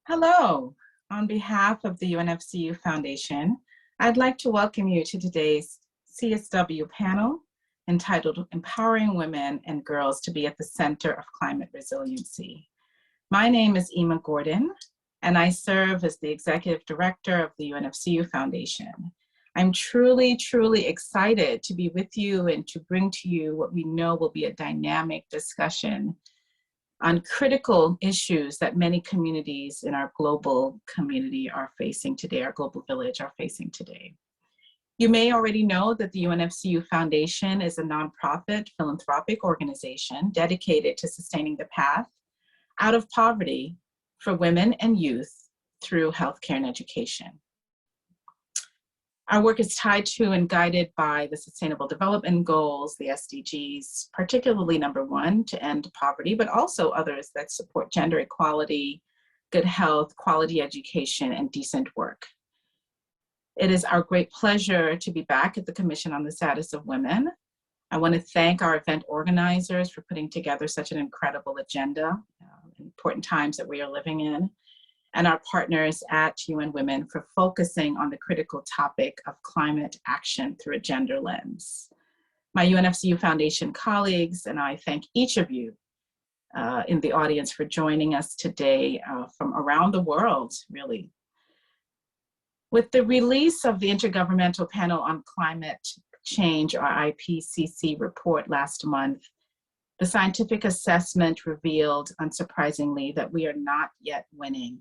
Hello. On behalf of the UNFCU Foundation, I'd like to welcome you to today's CSW panel entitled Empowering Women and Girls to be at the Center of Climate Resiliency. My name is Ema Gordon, and I serve as the Executive Director of the UNFCU Foundation. I'm truly excited to be with you and to bring to you what we know will be a dynamic discussion on critical issues that many communities in our global community are facing today, our global village are facing today. You may already know that the UNFCU Foundation is a nonprofit philanthropic organization dedicated to sustaining the path out of poverty for women and youth through healthcare and education. Our work is tied to and guided by the Sustainable Development Goals, the SDGs, particularly number 1, to end poverty, but also others that support gender equality, good health, quality education, and decent work. It is our great pleasure to be back at the Commission on the Status of Women. I want to thank our event organizers for putting together such an incredible agenda, important times that we are living in, and our partners at UN Women for focusing on the critical topic of climate action through a gender lens. My UNFCU Foundation colleagues and I thank each of you in the audience for joining us today from around the world, really. With the release of the Intergovernmental Panel on Climate Change, or IPCC report last month, the scientific assessment revealed, unsurprisingly, that we are not yet winning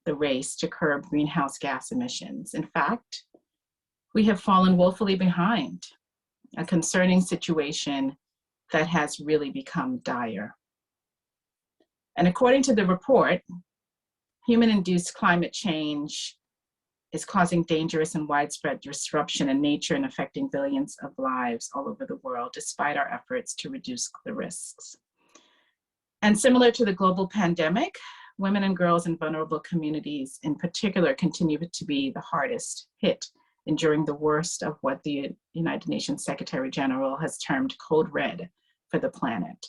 the race to curb greenhouse gas emissions. In fact, we have fallen woefully behind, a concerning situation that has really become dire. And according to the report, human-induced climate change is causing dangerous and widespread disruption in nature and affecting billions of lives all over the world, despite our efforts to reduce the risks. And similar to the global pandemic, women and girls in vulnerable communities in particular continue to be the hardest hit, enduring the worst of what the United Nations Secretary General has termed code red for the planet.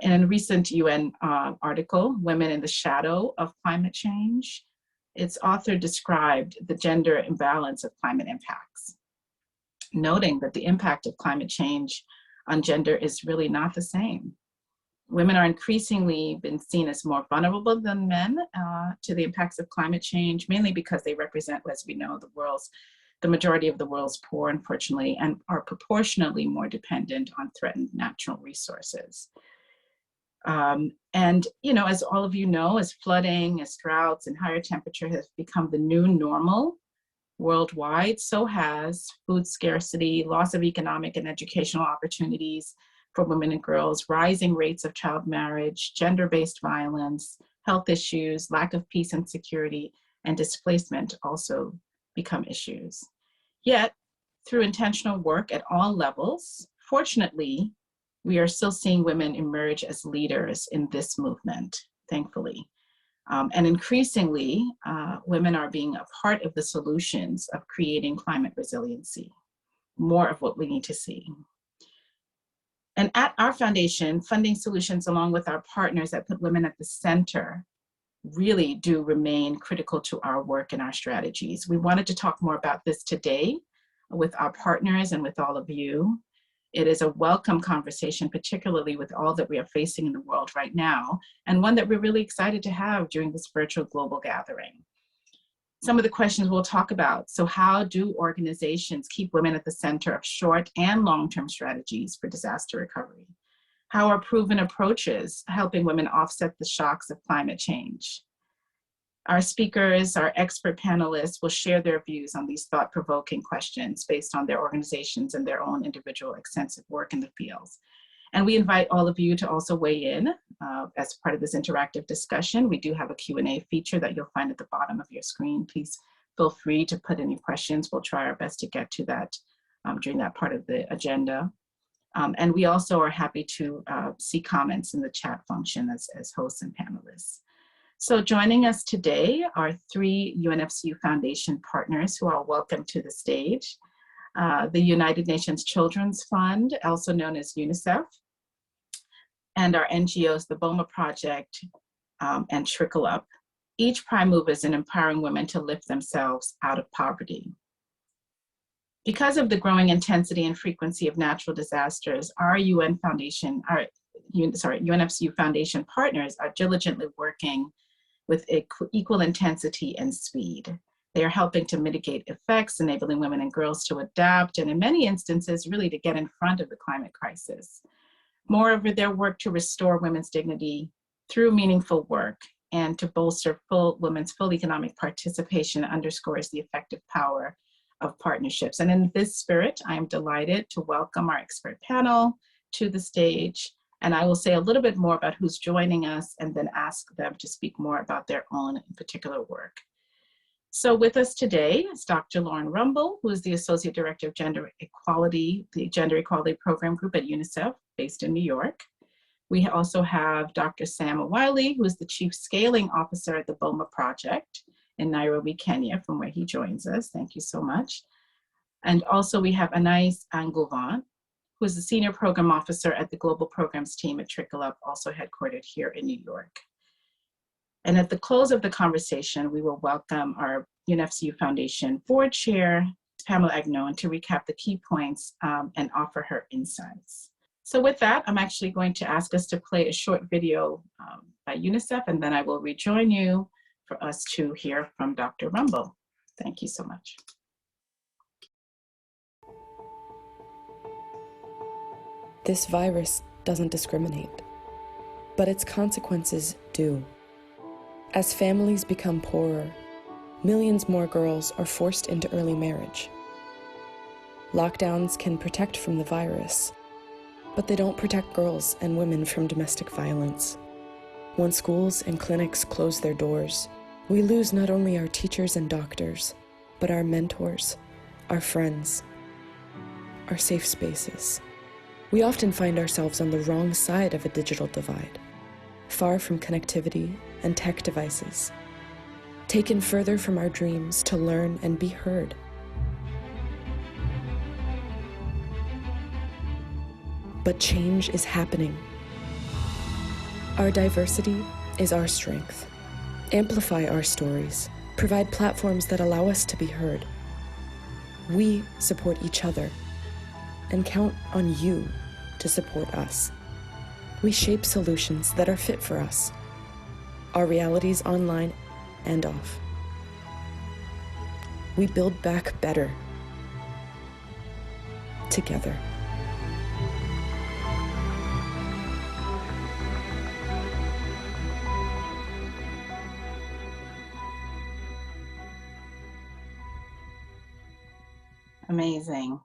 In a recent UN article, Women in the Shadow of Climate Change, its author described the gender imbalance of climate impacts, noting that the impact of climate change on gender is really not the same. Women are increasingly been seen as more vulnerable than men to the impacts of climate change, mainly because they represent, as we know, the majority of the world's poor, unfortunately, and are proportionally more dependent on threatened natural resources. And, you know, as all of you know, as flooding, as droughts, and higher temperature have become the new normal worldwide, so has food scarcity, loss of economic and educational opportunities for women and girls, rising rates of child marriage, gender-based violence, health issues, lack of peace and security, and displacement also become issues. Yet, through intentional work at all levels, fortunately, we are still seeing women emerge as leaders in this movement, thankfully. And increasingly, women are being a part of the solutions of creating climate resiliency, more of what we need to see. And at our foundation, funding solutions along with our partners that put women at the center really do remain critical to our work and our strategies. We wanted to talk more about this today with our partners and with all of you. It is a welcome conversation, particularly with all that we are facing in the world right now, and one that we're really excited to have during this virtual global gathering. Some of the questions we'll talk about. So how do organizations keep women at the center of short and long-term strategies for disaster recovery? How are proven approaches helping women offset the shocks of climate change? Our speakers, our expert panelists will share their views on these thought-provoking questions based on their organizations and their own individual extensive work in the fields. And we invite all of you to also weigh in as part of this interactive discussion. We do have a Q&A feature that you'll find at the bottom of your screen. Please feel free to put any questions. We'll try our best to get to that during that part of the agenda. And we also are happy to see comments in the chat function as hosts and panelists. So joining us today are 3 UNFCU Foundation partners who I'll welcome to the stage. The United Nations Children's Fund, also known as UNICEF, and our NGOs, the BOMA Project and Trickle Up Each prime mover is in empowering women to lift themselves out of poverty. Because of the growing intensity and frequency of natural disasters, our UNFCU Foundation partners are diligently working with equal intensity and speed. They are helping to mitigate effects, enabling women and girls to adapt, and in many instances, really to get in front of the climate crisis. Moreover, their work to restore women's dignity through meaningful work and to bolster women's full economic participation underscores the effective power of partnerships. And in this spirit, I am delighted to welcome our expert panel to the stage. And I will say a little bit more about who's joining us and then ask them to speak more about their own particular work. So with us today is Dr. Lauren Rumble, who is the Associate Director of Gender Equality, the Gender Equality Program Group at UNICEF, based in New York. We also have Dr. Sam Wiley, who is the Chief Scaling Officer at the BOMA Project in Nairobi, Kenya, from where he joins us. Thank you so much. And also we have Anais Angovan, who is the Senior Program Officer at the Global Programs Team at Trickle Up, also headquartered here in New York. And at the close of the conversation, we will welcome our UNFCU Foundation Board Chair, Pamela Agnon, to recap the key points and offer her insights. So with that, I'm actually going to ask us to play a short video by UNICEF, and then I will rejoin you for us to hear from Dr. Rumble. Thank you so much. This virus doesn't discriminate, but its consequences do. As families become poorer, millions more girls are forced into early marriage. Lockdowns can protect from the virus, but they don't protect girls and women from domestic violence. When schools and clinics close their doors, we lose not only our teachers and doctors, but our mentors, our friends, our safe spaces. We often find ourselves on the wrong side of a digital divide, far from connectivity and tech devices, taken further from our dreams to learn and be heard. But change is happening. Our diversity is our strength. Amplify our stories, provide platforms that allow us to be heard. We support each other and count on you to support us. We shape solutions that are fit for us, our realities online and off. We build back better, together. Amazing.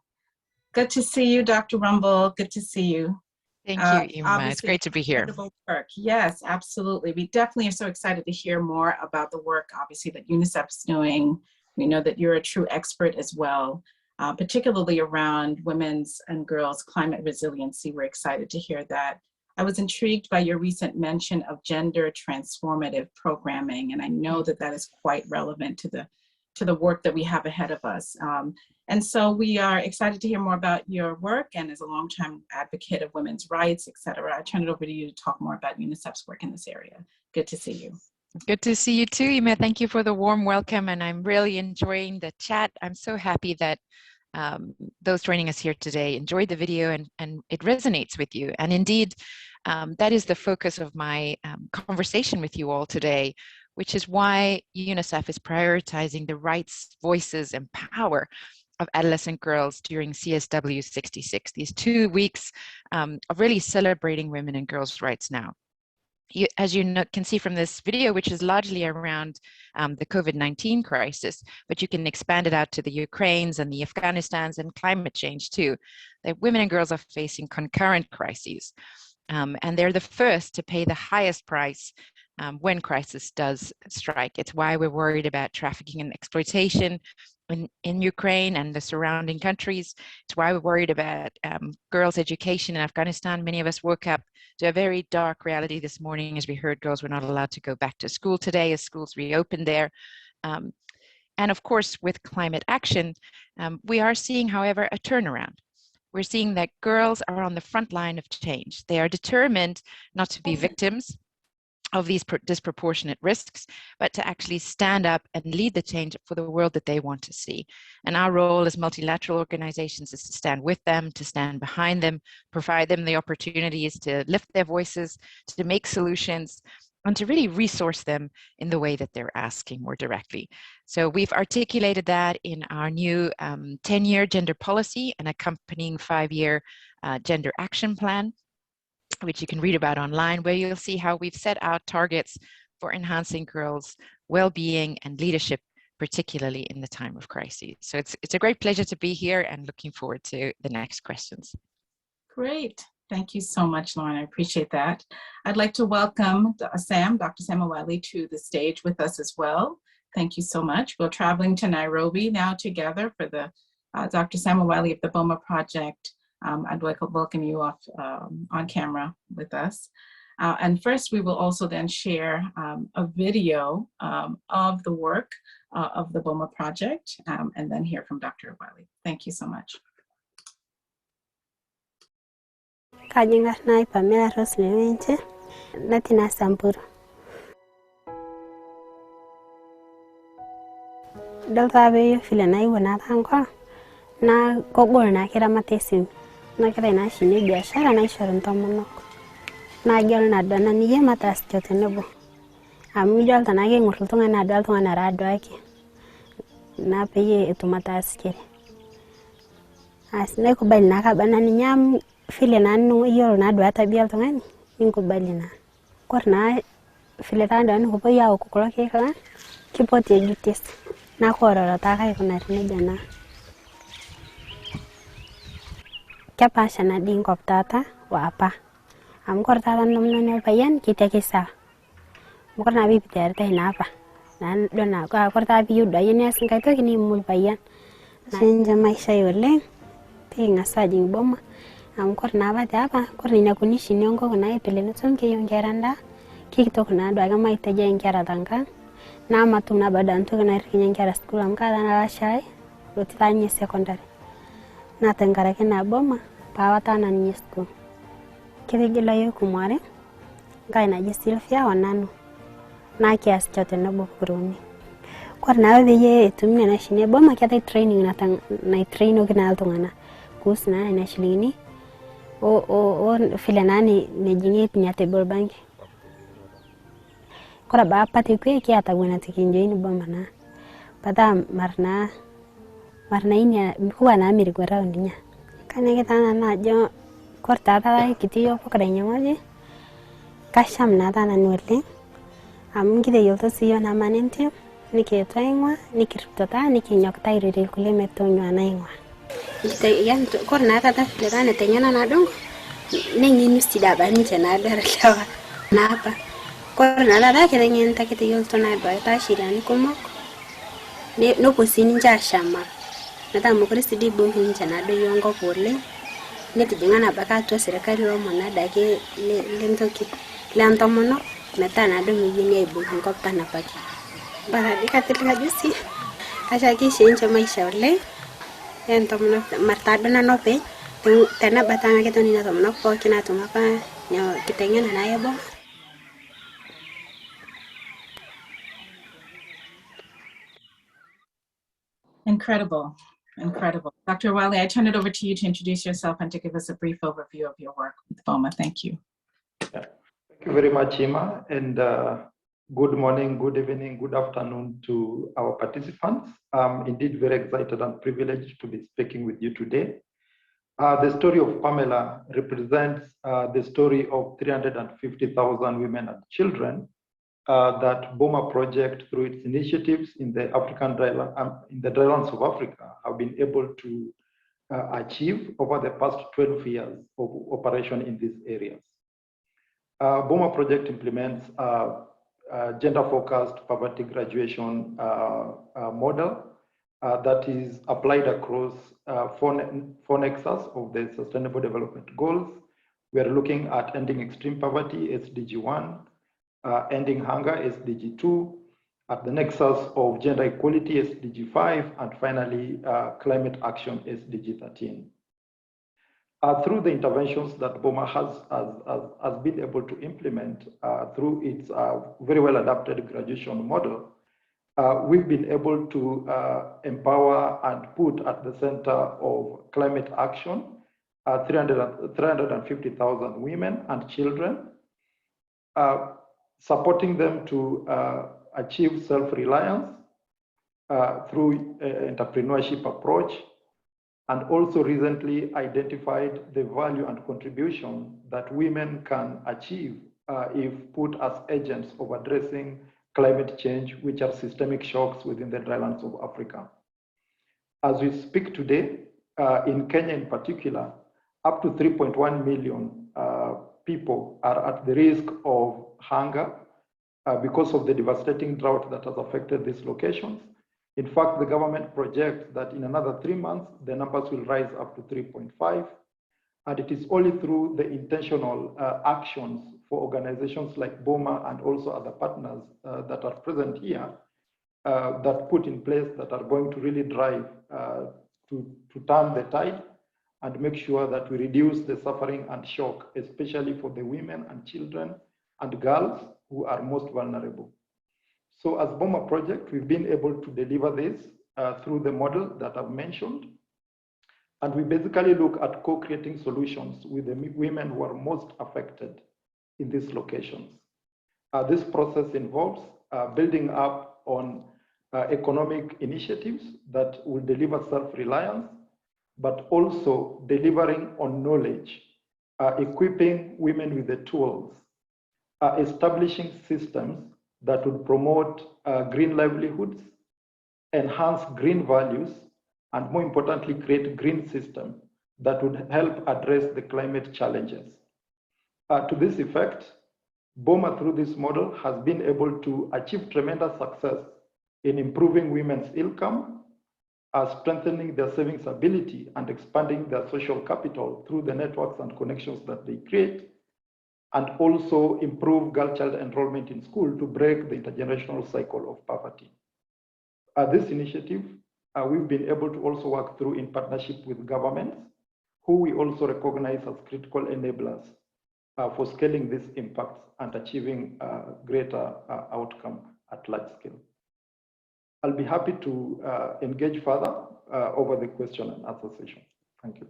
Good to see you, Dr. Rumble. Good to see you. Thank you, Ima. It's great to be here. Work. Yes, absolutely. We definitely are so excited to hear more about the work, obviously, that UNICEF's doing. We know that you're a true expert as well, particularly around women's and girls' climate resiliency. We're excited to hear that. I was intrigued by your recent mention of gender transformative programming, and I know that that is quite relevant to the work that we have ahead of us. And so we are excited to hear more about your work, and as a longtime advocate of women's rights, et cetera, I turn it over to you to talk more about UNICEF's work in this area. Good to see you. Good to see you too, Ima. Thank you for the warm welcome, and I'm really enjoying the chat. I'm so happy that those joining us here today enjoyed the video and it resonates with you. And indeed, that is the focus of my conversation with you all today, which is why UNICEF is prioritizing the rights, voices, and power of adolescent girls during CSW 66, these 2 weeks of really celebrating women and girls' rights now. As you can see from this video, which is largely around the COVID-19 crisis, but you can expand it out to the Ukraines and the Afghanistans and climate change too, that women and girls are facing concurrent crises. And they're the first to pay the highest price when crisis does strike. It's why we're worried about trafficking and exploitation in Ukraine and the surrounding countries. It's why we're worried about girls' education in Afghanistan. Many of us woke up to a very dark reality this morning as we heard girls were not allowed to go back to school today as schools reopened there. And of course, with climate action, we are seeing, however, a turnaround. We're seeing that girls are on the front line of change. They are determined not to be victims, of these disproportionate risks, but to actually stand up and lead the change for the world that they want to see. And our role as multilateral organizations is to stand with them, to stand behind them, provide them the opportunities to lift their voices, to make solutions, and to really resource them in the way that they're asking more directly. So we've articulated that in our new 10-year gender policy and accompanying 5-year gender action plan, which you can read about online, where you'll see how we've set out targets for enhancing girls' well-being and leadership, particularly in the time of crises. So it's a great pleasure to be here and looking forward to the next questions. Great. Thank you so much, Lauren. I appreciate that. I'd like to welcome Dr. Sam O'Wiley to the stage with us as well. Thank you so much. We're traveling to Nairobi now together for the Dr. Sam O'Wiley of the BOMA Project. I'd like to welcome you off on camera with us. And first, we will also then share a video of the work of the BOMA Project and then hear from Dr. O'Wiley. Thank you so much. Kajinga na Pamela Roslewenche, Natina Sampuru. Delta Bay Filana, you were not hungry. Na Gogol na kira matesim. Na kira na shini biashara na ishoran tomonok. Na gyal na dona niye matas jotenebo. Amujal tanage ngurultunga na daltunga na rado ake. Na peye etu matas kere. Asne kubali na kabana ni nyam file na nung iyo na dua tabial tungani inkubali na. Korna file tanda nu kupo ya ukukula keka kipoti ya jutis. Na korora taka ikuna rine jana. Kia pasha na di ngop tata wa apa. Amkor tata nomno payan kita kisa. Mukor na bi pitar ta hinapa. Na dona ko kor ta bi yuda yene asin kai to kini mul payan. Senja maisha yole. Tinga sajing boma. Amkor na ba apa kor ni na kunishi nyongo kuna ipele no tumke yongeranda. Kikito kuna do aga maita je ngera tanga. Na matuna badan to na rikinya ngera school amkada na rashai. Rotitanye secondary. Na tengara kena boma pawata na nyesko kirigila yo kumare ngai na jisilfia wananu na kiasi chote na bokurumi kwa na ye tumne na shine boma kiata training na train ogina altongana kusna na shilini o filanani ne jinge pinya table bank kwa ba pati kwe kiata gwana tikinjo ni boma na pada marna inya kuwa na amiri kwa round nya kana kita na jo korta ta kitiyo pokadanya waje kasham na ta na nwele amngide yolto siyo na manente niketwaingwa nikirtota nikinyokta irire kule metonyo anaingwa ite yan korna ta lelane tenyana na dongo nengi nusida ba ni tena dara lawa na apa korna la kire nyenta kitiyo yolto na ba ta shirani komok ne no posini nja shama nata mukuri sidi bungi nchana do yongo pole neti jingana baka to serikali ro mona dake lentoki lanto mono nata na do mjini bungi ngopta na paki bara dikatilika jusi acha kishinje maisha ole ento mono martado na nope tena batanga keto ni na tomono po kina tumapa nyo kitengena na yebo. Incredible. Incredible. Dr. O'Wiley, I turn it over to you to introduce yourself and to give us a brief overview of your work with BOMA. Thank you. Thank you very much, Ima, and good morning, good evening, good afternoon to our participants. I'm indeed very excited and privileged to be speaking with you today. The story of Pamela represents the story of 350,000 women and children that BOMA Project, through its initiatives in the African drylands of Africa, have been able to achieve over the past 12 years of operation in these areas. BOMA Project implements gender-focused poverty graduation model that is applied across four nexus of the Sustainable Development Goals. We are looking at ending extreme poverty, SDG 1, ending hunger, SDG 2, at the nexus of gender equality, SDG 5, and finally climate action, SDG 13. through the interventions that BOMA has been able to implement through its very well adapted graduation model, we've been able to empower and put at the center of climate action 350,000 women and children, supporting them to achieve self-reliance through entrepreneurship approach, and also recently identified the value and contribution that women can achieve if put as agents of addressing climate change, which are systemic shocks within the drylands of Africa. As we speak today, in Kenya in particular, up to 3.1 million people are at the risk of hunger because of the devastating drought that has affected these locations. In fact, the government projects that in another 3 months, the numbers will rise up to 3.5. And it is only through the intentional actions for organizations like BOMA and also other partners that are present here that put in place that are going to really drive to turn the tide and make sure that we reduce the suffering and shock, especially for the women and children and girls who are most vulnerable. So as BOMA Project, we've been able to deliver this through the model that I've mentioned. And we basically look at co-creating solutions with the women who are most affected in these locations. This process involves building up on economic initiatives that will deliver self-reliance, but also delivering on knowledge, equipping women with the tools, establishing systems that would promote green livelihoods, enhance green values, and more importantly, create green systems that would help address the climate challenges. To this effect, BOMA through this model has been able to achieve tremendous success in improving women's income, strengthening their savings ability, and expanding their social capital through the networks and connections that they create, and also improve girl-child enrollment in school to break the intergenerational cycle of poverty. This initiative, we've been able to also work through in partnership with governments, who we also recognize as critical enablers for scaling these impacts and achieving greater outcome at large scale. I'll be happy to engage further over the question and answer session. Thank you.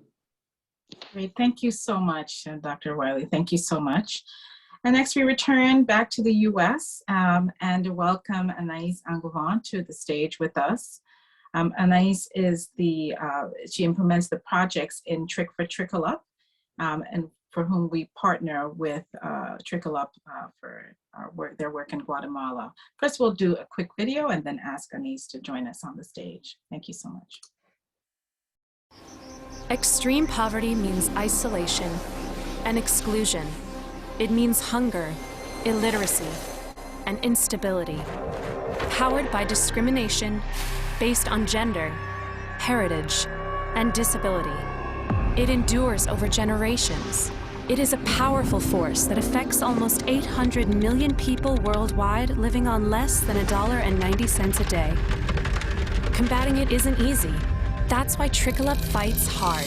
Great, thank you so much, Dr. Wiley. Thank you so much. And next we return back to the US and welcome Anais Angouvan to the stage with us. Anais is she implements the projects in Trickle Up, and for whom we partner with Trickle Up for their work in Guatemala. First, we'll do a quick video and then ask Anais to join us on the stage. Thank you so much. Extreme poverty means isolation and exclusion. It means hunger, illiteracy, and instability, powered by discrimination based on gender, heritage, and disability. It endures over generations. It is a powerful force that affects almost 800 million people worldwide living on less than $1.90 a day. Combating it isn't easy. That's why Trickle Up fights hard.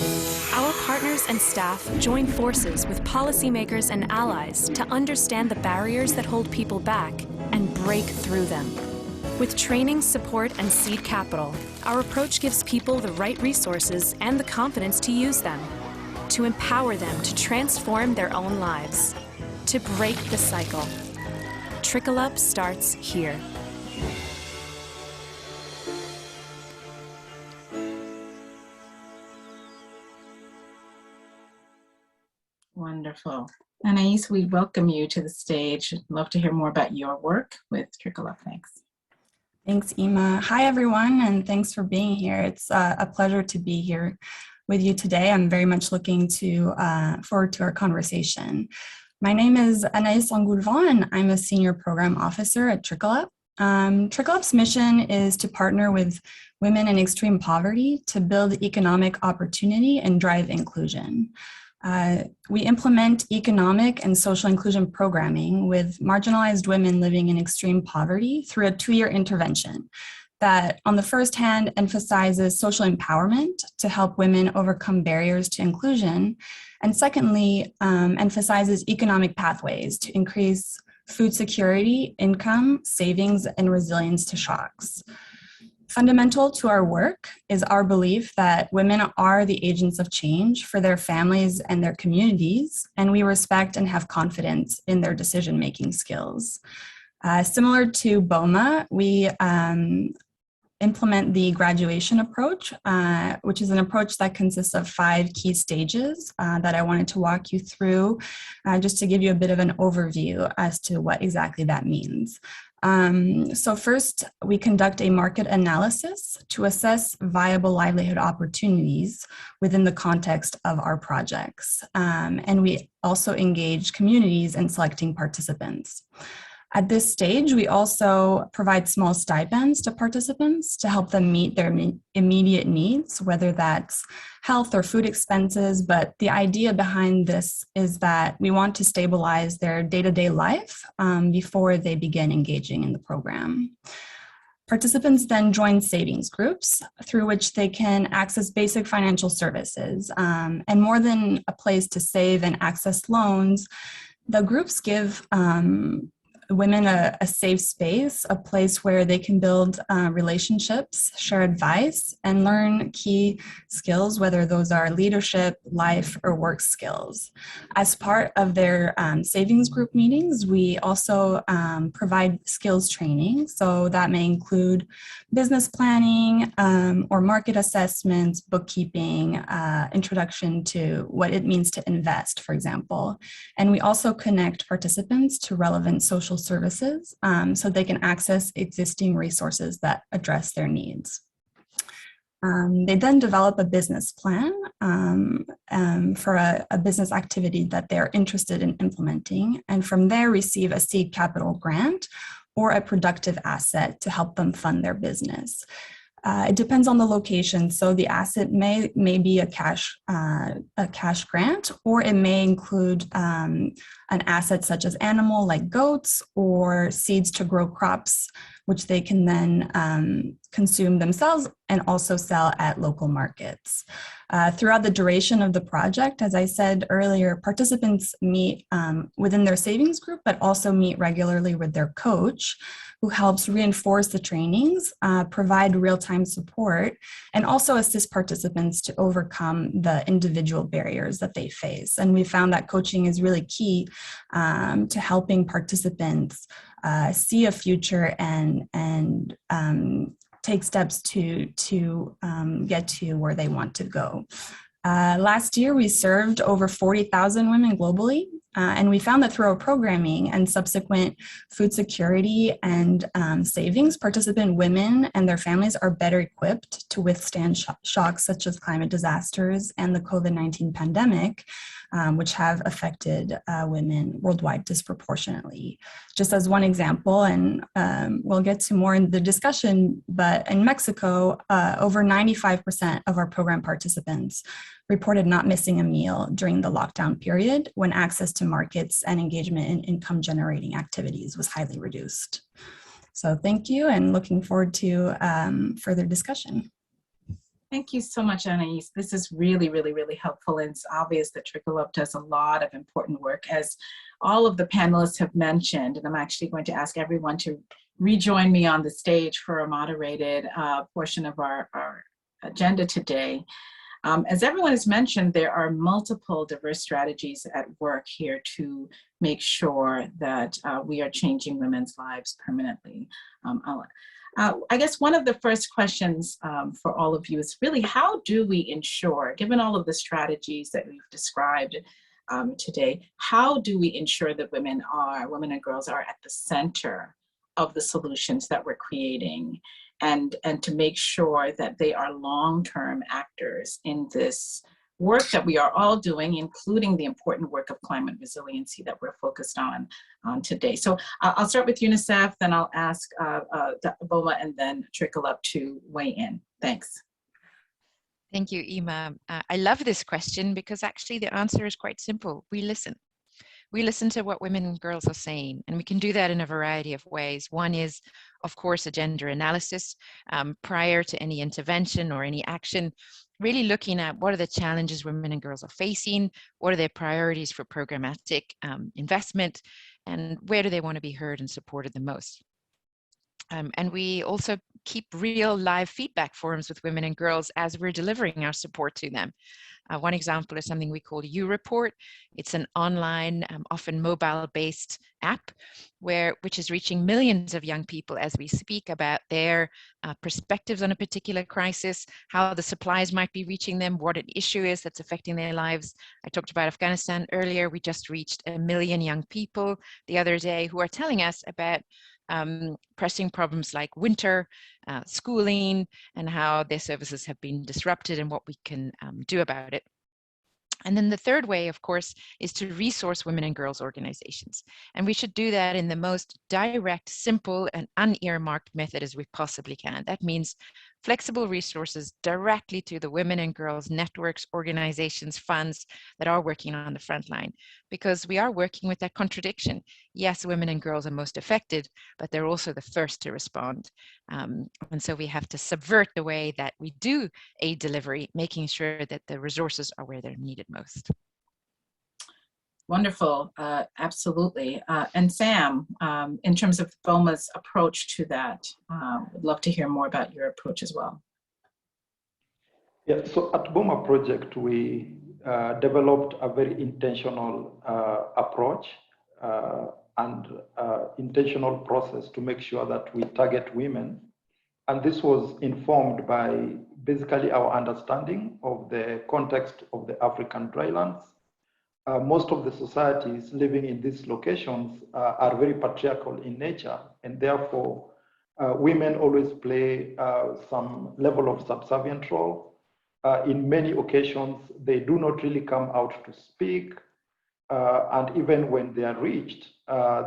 Our partners and staff join forces with policymakers and allies to understand the barriers that hold people back and break through them. With training, support, and seed capital, our approach gives people the right resources and the confidence to use them, to empower them to transform their own lives, to break the cycle. Trickle Up starts here. Wonderful. Anais, we welcome you to the stage. I'd love to hear more about your work with Trickle Up. Thanks. Thanks, Ima. Hi, everyone, and thanks for being here. It's a pleasure to be here with you today. I'm very much looking forward to our conversation. My name is Anais Angouvan, and I'm a senior program officer at Trickle Up. Trickle Up's mission is to partner with women in extreme poverty to build economic opportunity and drive inclusion. We implement economic and social inclusion programming with marginalized women living in extreme poverty through a 2-year intervention that on the first hand emphasizes social empowerment to help women overcome barriers to inclusion, and secondly, emphasizes economic pathways to increase food security, income, savings, and resilience to shocks. Fundamental to our work is our belief that women are the agents of change for their families and their communities, and we respect and have confidence in their decision-making skills. Similar to BOMA, we implement the graduation approach, which is an approach that consists of 5 key stages that I wanted to walk you through, just to give you a bit of an overview as to what exactly that means. So first, we conduct a market analysis to assess viable livelihood opportunities within the context of our projects. And we also engage communities in selecting participants. At this stage, we also provide small stipends to participants to help them meet their immediate needs, whether that's health or food expenses. But the idea behind this is that we want to stabilize their day-to-day life before they begin engaging in the program. Participants then join savings groups through which they can access basic financial services. And more than a place to save and access loans, the groups give women a safe space, a place where they can build relationships, share advice, and learn key skills, whether those are leadership, life, or work skills. As part of their savings group meetings, we also provide skills training. So that may include business planning or market assessments, bookkeeping, introduction to what it means to invest, for example. And we also connect participants to relevant social services so they can access existing resources that address their needs. They then develop a business plan for a business activity that they're interested in implementing, and from there receive a seed capital grant or a productive asset to help them fund their business. It depends on the location. So the asset may be a cash grant, or it may include an asset such as animal like goats, or seeds to grow crops, which they can then consume themselves and also sell at local markets. Throughout the duration of the project, as I said earlier, participants meet within their savings group, but also meet regularly with their coach, who helps reinforce the trainings, provide real-time support, and also assist participants to overcome the individual barriers that they face. And we found that coaching is really key to helping participants see a future and take steps to get to where they want to go. Last year, we served over 40,000 women globally, and we found that through our programming and subsequent food security and savings, participant women and their families are better equipped to withstand shocks such as climate disasters and the COVID-19 pandemic, which have affected women worldwide disproportionately. Just as one example, and we'll get to more in the discussion, but in Mexico, over 95% of our program participants reported not missing a meal during the lockdown period when access to markets and engagement in income generating activities was highly reduced. So thank you, and looking forward to further discussion. Thank you so much, Anais. This is really, really, really helpful. And it's obvious that Trickle Up does a lot of important work, as all of the panelists have mentioned. And I'm actually going to ask everyone to rejoin me on the stage for a moderated portion of our agenda today. As everyone has mentioned, there are multiple diverse strategies at work here to make sure that we are changing women's lives permanently. I guess one of the first questions for all of you is really, how do we ensure, given all of the strategies that we've described today, how do we ensure that women and girls are at the center of the solutions that we're creating, and to make sure that they are long-term actors in this work that we are all doing, including the important work of climate resiliency that we're focused on today. So I'll start with UNICEF, then I'll ask BOMA, and then Trickle Up to weigh in. Thanks. Thank you, Ima. I love this question because actually the answer is quite simple. We listen. we listen to what women and girls are saying, and we can do that in a variety of ways. One is, of course, a gender analysis prior to any intervention or any action, really looking at what are the challenges women and girls are facing, what are their priorities for programmatic investment, and where do they want to be heard and supported the most. And we also keep real live feedback forums with women and girls as we're delivering our support to them. One example is something we call U-Report. It's an online, often mobile-based app which is reaching millions of young people as we speak about their perspectives on a particular crisis, how the supplies might be reaching them, what an issue is that's affecting their lives. I talked about Afghanistan earlier. We just reached 1 million young people the other day who are telling us about pressing problems like winter, schooling, and how their services have been disrupted and what we can do about it. And then the third way, of course, is to resource women and girls organizations. And we should do that in the most direct, simple, and unearmarked method as we possibly can. That means flexible resources directly to the women and girls networks, organizations, funds that are working on the front line, because we are working with that contradiction. Yes, women and girls are most affected, but they're also the first to respond. And so we have to subvert the way that we do aid delivery, making sure that the resources are where they're needed most. Wonderful, absolutely. And Sam, in terms of BOMA's approach to that, would love to hear more about your approach as well. Yeah, so at BOMA Project, we developed a very intentional approach and intentional process to make sure that we target women. And this was informed by basically our understanding of the context of the African drylands. Most of the societies living in these locations are very patriarchal in nature, and therefore women always play some level of subservient role. In many occasions, they do not really come out to speak, and even when they are reached,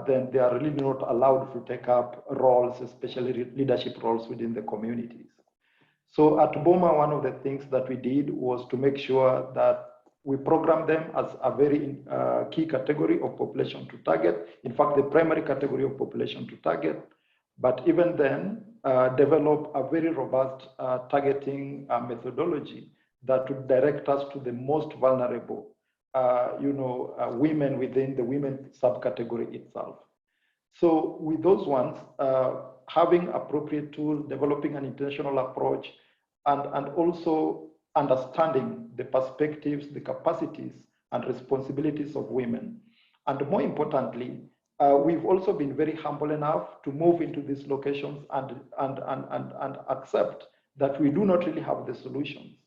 then they are really not allowed to take up roles, especially leadership roles within the communities. So at BOMA, one of the things that we did was to make sure that we program them as a very key category of population to target. In fact, the primary category of population to target. But even then, develop a very robust targeting methodology that would direct us to the most vulnerable, women within the women subcategory itself. So with those ones, having appropriate tools, developing an intentional approach, and also understanding the perspectives, the capacities, and responsibilities of women. And more importantly, we've also been very humble enough to move into these locations and accept that we do not really have the solutions.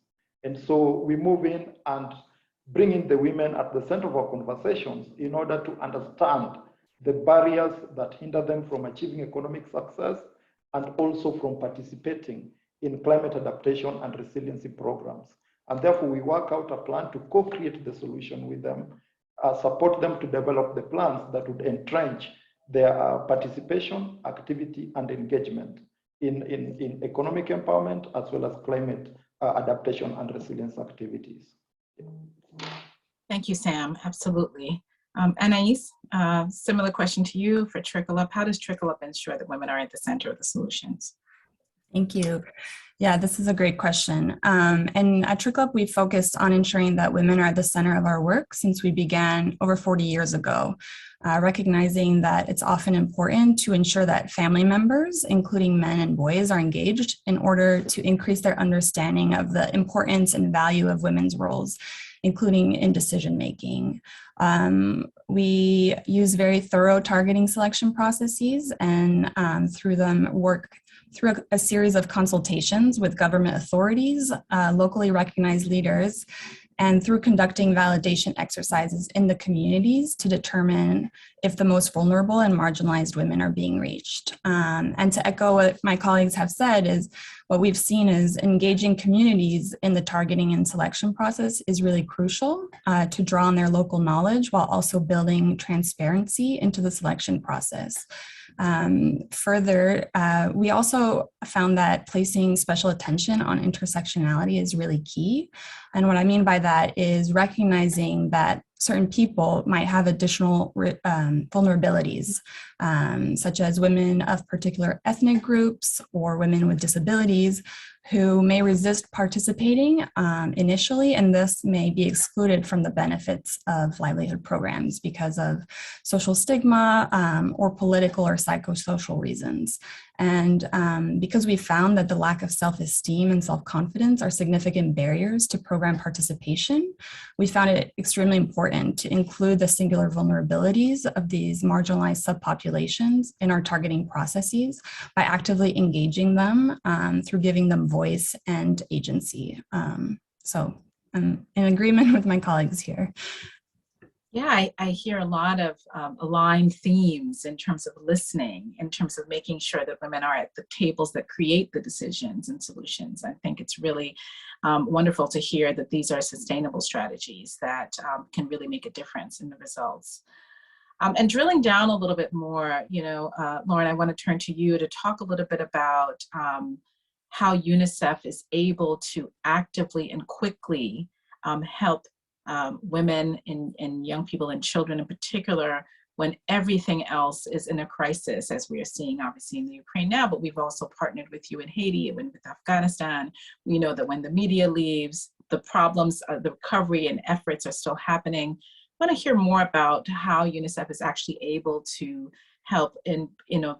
And so we move in and bring in the women at the center of our conversations in order to understand the barriers that hinder them from achieving economic success and also from participating in climate adaptation and resiliency programs. And therefore, we work out a plan to co-create the solution with them, support them to develop the plans that would entrench their participation, activity, and engagement in economic empowerment, as well as climate adaptation and resilience activities. Thank you, Sam. Absolutely. Anais, similar question to you for Trickle Up. How does Trickle Up ensure that women are at the center of the solutions? Thank you. Yeah, this is a great question. And at Trickle Up, we focused on ensuring that women are at the center of our work since we began over 40 years ago, recognizing that it's often important to ensure that family members, including men and boys, are engaged in order to increase their understanding of the importance and value of women's roles, including in decision-making. We use very thorough targeting selection processes and through them work through a series of consultations with government authorities, locally recognized leaders, and through conducting validation exercises in the communities to determine if the most vulnerable and marginalized women are being reached. And to echo what my colleagues have said is what we've seen is engaging communities in the targeting and selection process is really crucial to draw on their local knowledge while also building transparency into the selection process. Further, we also found that placing special attention on intersectionality is really key. And what I mean by that is recognizing that certain people might have additional vulnerabilities, such as women of particular ethnic groups or women with disabilities who may resist participating initially, and this may be excluded from the benefits of livelihood programs because of social stigma or political or psychosocial reasons. And because we found that the lack of self-esteem and self-confidence are significant barriers to program participation, we found it extremely important to include the singular vulnerabilities of these marginalized subpopulations in our targeting processes by actively engaging them through giving them voice and agency. So I'm in agreement with my colleagues here. Yeah, I hear a lot of aligned themes in terms of listening, in terms of making sure that women are at the tables that create the decisions and solutions. I think it's really wonderful to hear that these are sustainable strategies that can really make a difference in the results. And drilling down a little bit more, Lauren, I want to turn to you to talk a little bit about how UNICEF is able to actively and quickly help women and young people and children in particular when everything else is in a crisis, as we are seeing obviously in the Ukraine now, but we've also partnered with you in Haiti and with Afghanistan. We know that when the media leaves, the problems, the recovery and efforts are still happening. I want to hear more about how UNICEF is actually able to help in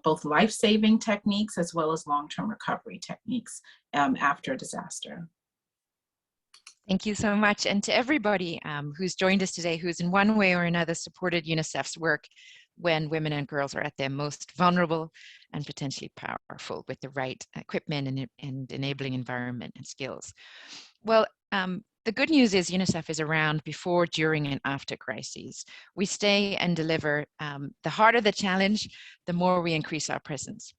both life-saving techniques as well as long-term recovery techniques after a disaster. Thank you so much. And to everybody who's joined us today, who's in one way or another supported UNICEF's work when women and girls are at their most vulnerable and potentially powerful with the right equipment and enabling environment and skills. Well, the good news is UNICEF is around before, during, and after crises. We stay and deliver. The harder the challenge, the more we increase our presence.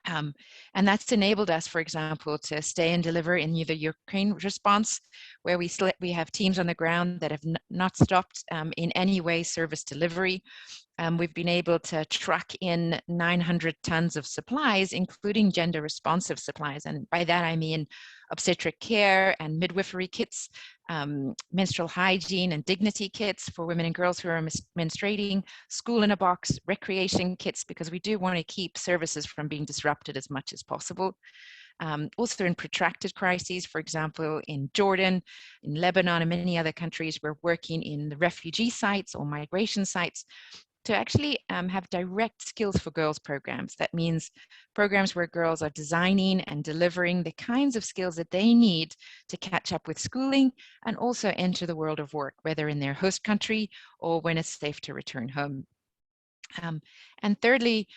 And that's enabled us, for example, to stay and deliver in the Ukraine response, where we have teams on the ground that have not stopped in any way service delivery. We've been able to truck in 900 tons of supplies, including gender responsive supplies. And by that, I mean obstetric care and midwifery kits, menstrual hygiene and dignity kits for women and girls who are menstruating, school in a box, recreation kits, because we do want to keep services from being disrupted as much as possible. Also in protracted crises, for example, in Jordan, in Lebanon, and many other countries, we're working in the refugee sites or migration sites to actually have direct skills for girls programs. That means programs where girls are designing and delivering the kinds of skills that they need to catch up with schooling and also enter the world of work, whether in their host country or when it's safe to return home. And thirdly,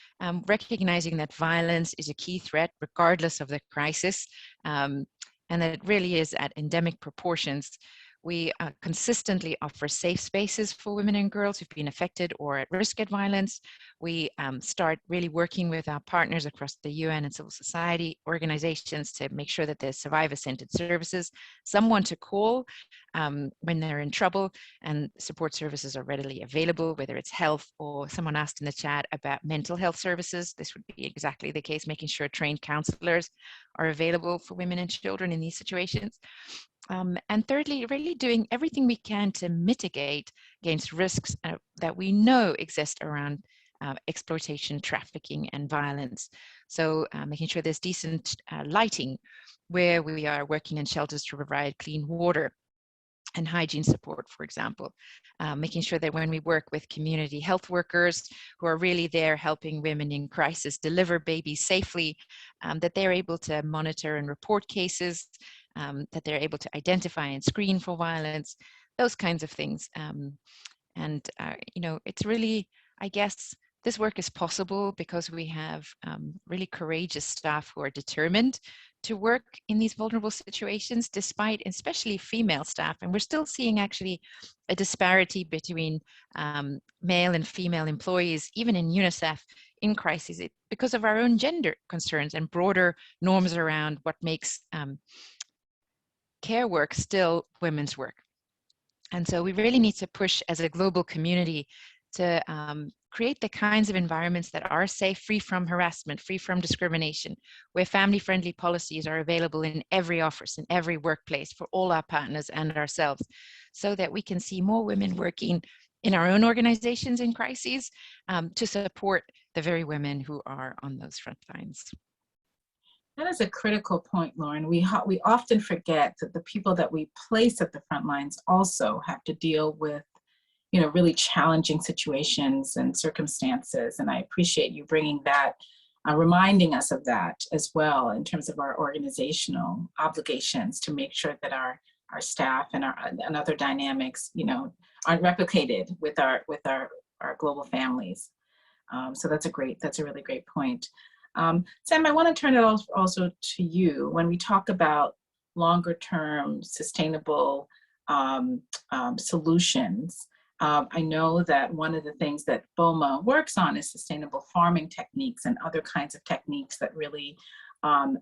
recognizing that violence is a key threat regardless of the crisis, and that it really is at endemic proportions. We consistently offer safe spaces for women and girls who've been affected or at risk of violence. We start really working with our partners across the UN and civil society organizations to make sure that there's survivor-centered services, someone to call when they're in trouble, and support services are readily available, whether it's health or someone asked in the chat about mental health services. This would be exactly the case, making sure trained counselors are available for women and children in these situations. And thirdly, really doing everything we can to mitigate against risks that we know exist around exploitation, trafficking, and violence. So making sure there's decent lighting where we are working in shelters to provide clean water and hygiene support, for example, making sure that when we work with community health workers who are really there helping women in crisis deliver babies safely, that they're able to monitor and report cases, that they're able to identify and screen for violence, those kinds of things. It's really, I guess, this work is possible because we have really courageous staff who are determined to work in these vulnerable situations, despite especially female staff. And we're still seeing actually a disparity between male and female employees, even in UNICEF, in crises, because of our own gender concerns and broader norms around what makes care work still women's work. And so we really need to push as a global community to create the kinds of environments that are safe, free from harassment, free from discrimination, where family-friendly policies are available in every office, in every workplace for all our partners and ourselves, so that we can see more women working in our own organizations in crises to support the very women who are on those front lines. That is a critical point, Lauren. We often forget that the people that we place at the front lines also have to deal with, you know, really challenging situations and circumstances. And I appreciate you bringing that, reminding us of that as well in terms of our organizational obligations to make sure that our staff and other dynamics, you know, aren't replicated with our global families. So that's a really great point. Sam, I want to turn it also to you. When we talk about longer term sustainable solutions, I know that one of the things that BOMA works on is sustainable farming techniques and other kinds of techniques that really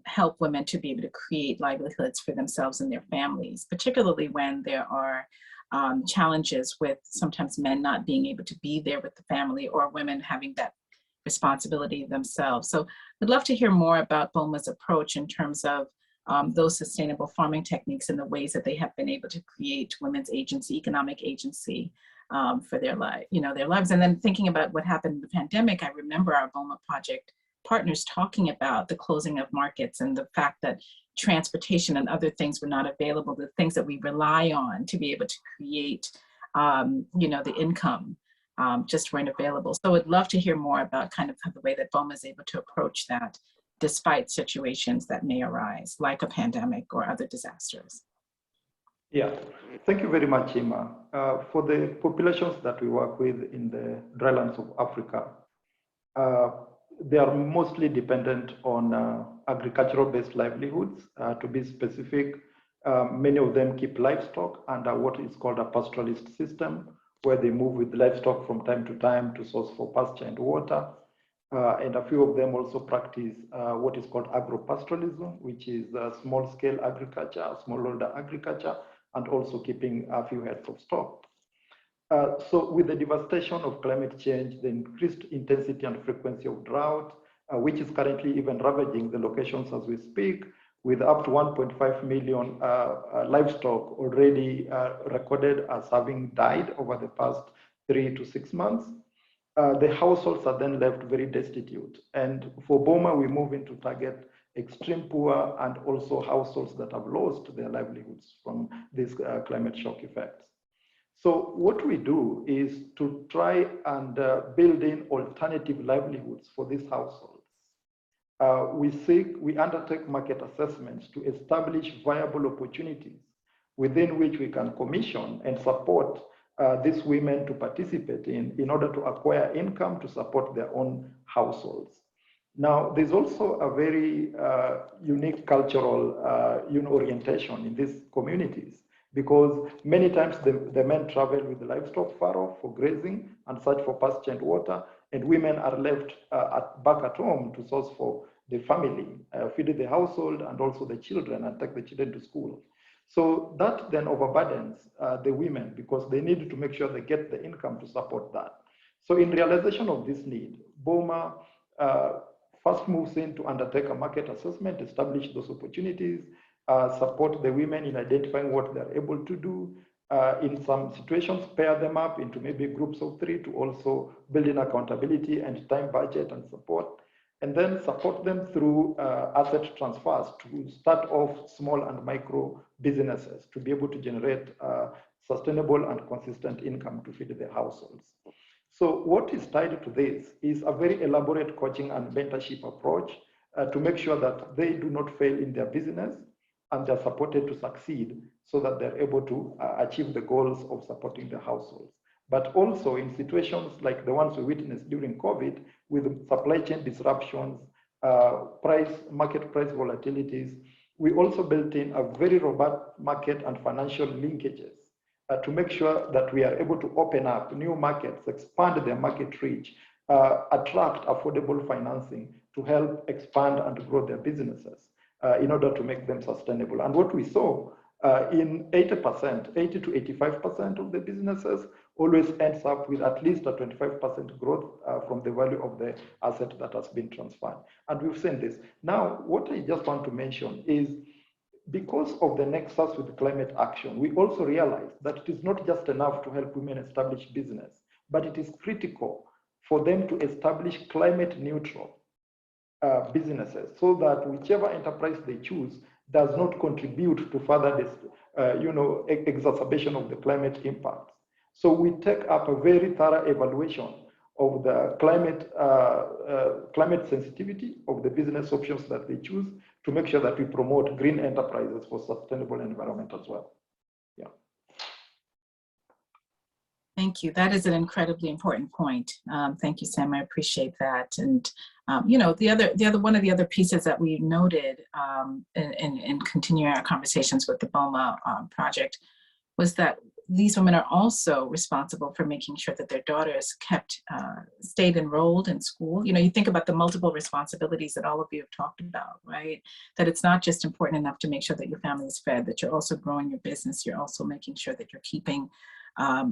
help women to be able to create livelihoods for themselves and their families, particularly when there are challenges with sometimes men not being able to be there with the family or women having that responsibility themselves. So I'd love to hear more about BOMA's approach in terms of those sustainable farming techniques and the ways that they have been able to create women's agency, economic agency for their lives. And then thinking about what happened in the pandemic, I remember our BOMA Project partners talking about the closing of markets and the fact that transportation and other things were not available, the things that we rely on to be able to create, the income just weren't available. So I'd love to hear more about kind of the way that BOMA is able to approach that despite situations that may arise, like a pandemic or other disasters. Yeah, thank you very much, Ima. For the populations that we work with in the drylands of Africa, they are mostly dependent on agricultural-based livelihoods. To be specific, many of them keep livestock under what is called a pastoralist system, where they move with livestock from time to time to source for pasture and water. And a few of them also practice what is called agro-pastoralism, which is small-scale agriculture, smallholder agriculture, and also keeping a few heads of stock. So with the devastation of climate change, the increased intensity and frequency of drought, which is currently even ravaging the locations as we speak, with up to 1.5 million livestock already recorded as having died over the past 3 to 6 months, the households are then left very destitute. And for BOMA, we move into target extreme poor and also households that have lost their livelihoods from these climate shock effects. So what we do is to try and build in alternative livelihoods for these households. We undertake market assessments to establish viable opportunities within which we can commission and support these women to participate in order to acquire income to support their own households. Now, there's also a very unique cultural orientation in these communities, because many times the men travel with the livestock far off for grazing and search for pasture and water, and women are left back at home to source for the family, feed the household and also the children and take the children to school. So that then overburdens the women because they need to make sure they get the income to support that. So in realization of this need, BOMA first moves in to undertake a market assessment, establish those opportunities, support the women in identifying what they're able to do. In some situations, pair them up into maybe groups of 3 to also build in accountability and time budget and support, and then support them through asset transfers to start off small and micro businesses to be able to generate sustainable and consistent income to feed their households. So what is tied to this is a very elaborate coaching and mentorship approach to make sure that they do not fail in their business and they're supported to succeed so that they're able to achieve the goals of supporting their households. But also in situations like the ones we witnessed during COVID with supply chain disruptions, market price volatilities, we also built in a very robust market and financial linkages to make sure that we are able to open up new markets, expand their market reach, attract affordable financing to help expand and grow their businesses in order to make them sustainable. And what we saw in 80% to 85% of the businesses always ends up with at least a 25% growth from the value of the asset that has been transferred. And we've seen this. Now, what I just want to mention is, because of the nexus with climate action, we also realize that it is not just enough to help women establish business, but it is critical for them to establish climate neutral businesses, so that whichever enterprise they choose does not contribute to further this, exacerbation of the climate impact. So we take up a very thorough evaluation of the climate sensitivity of the business options that they choose, to make sure that we promote green enterprises for sustainable environment as well. Yeah. Thank you. That is an incredibly important point. Thank you, Sam. I appreciate that. And one of the other pieces that we noted in continuing our conversations with the BOMA project was that these women are also responsible for making sure that their daughters stayed enrolled in school. You think about the multiple responsibilities that all of you have talked about, right? That it's not just important enough to make sure that your family is fed, that you're also growing your business. You're also making sure that you're keeping up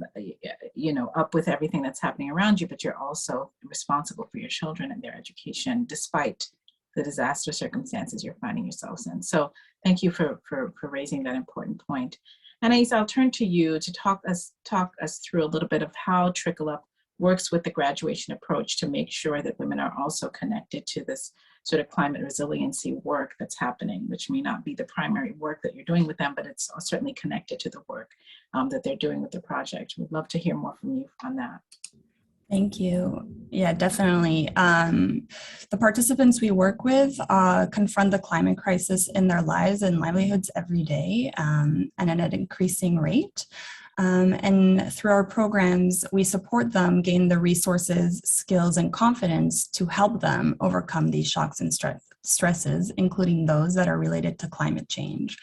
with everything that's happening around you, but you're also responsible for your children and their education, despite the disaster circumstances you're finding yourselves in. So thank you for raising that important point. Anais, I'll turn to you to talk us through a little bit of how Trickle Up works with the graduation approach to make sure that women are also connected to this sort of climate resiliency work that's happening, which may not be the primary work that you're doing with them, but it's certainly connected to the work that they're doing with the project. We'd love to hear more from you on that. Thank you. Yeah, definitely. The participants we work with confront the climate crisis in their lives and livelihoods every day, and at an increasing rate. And through our programs, we support them gain the resources, skills, and confidence to help them overcome these shocks and stresses, including those that are related to climate change.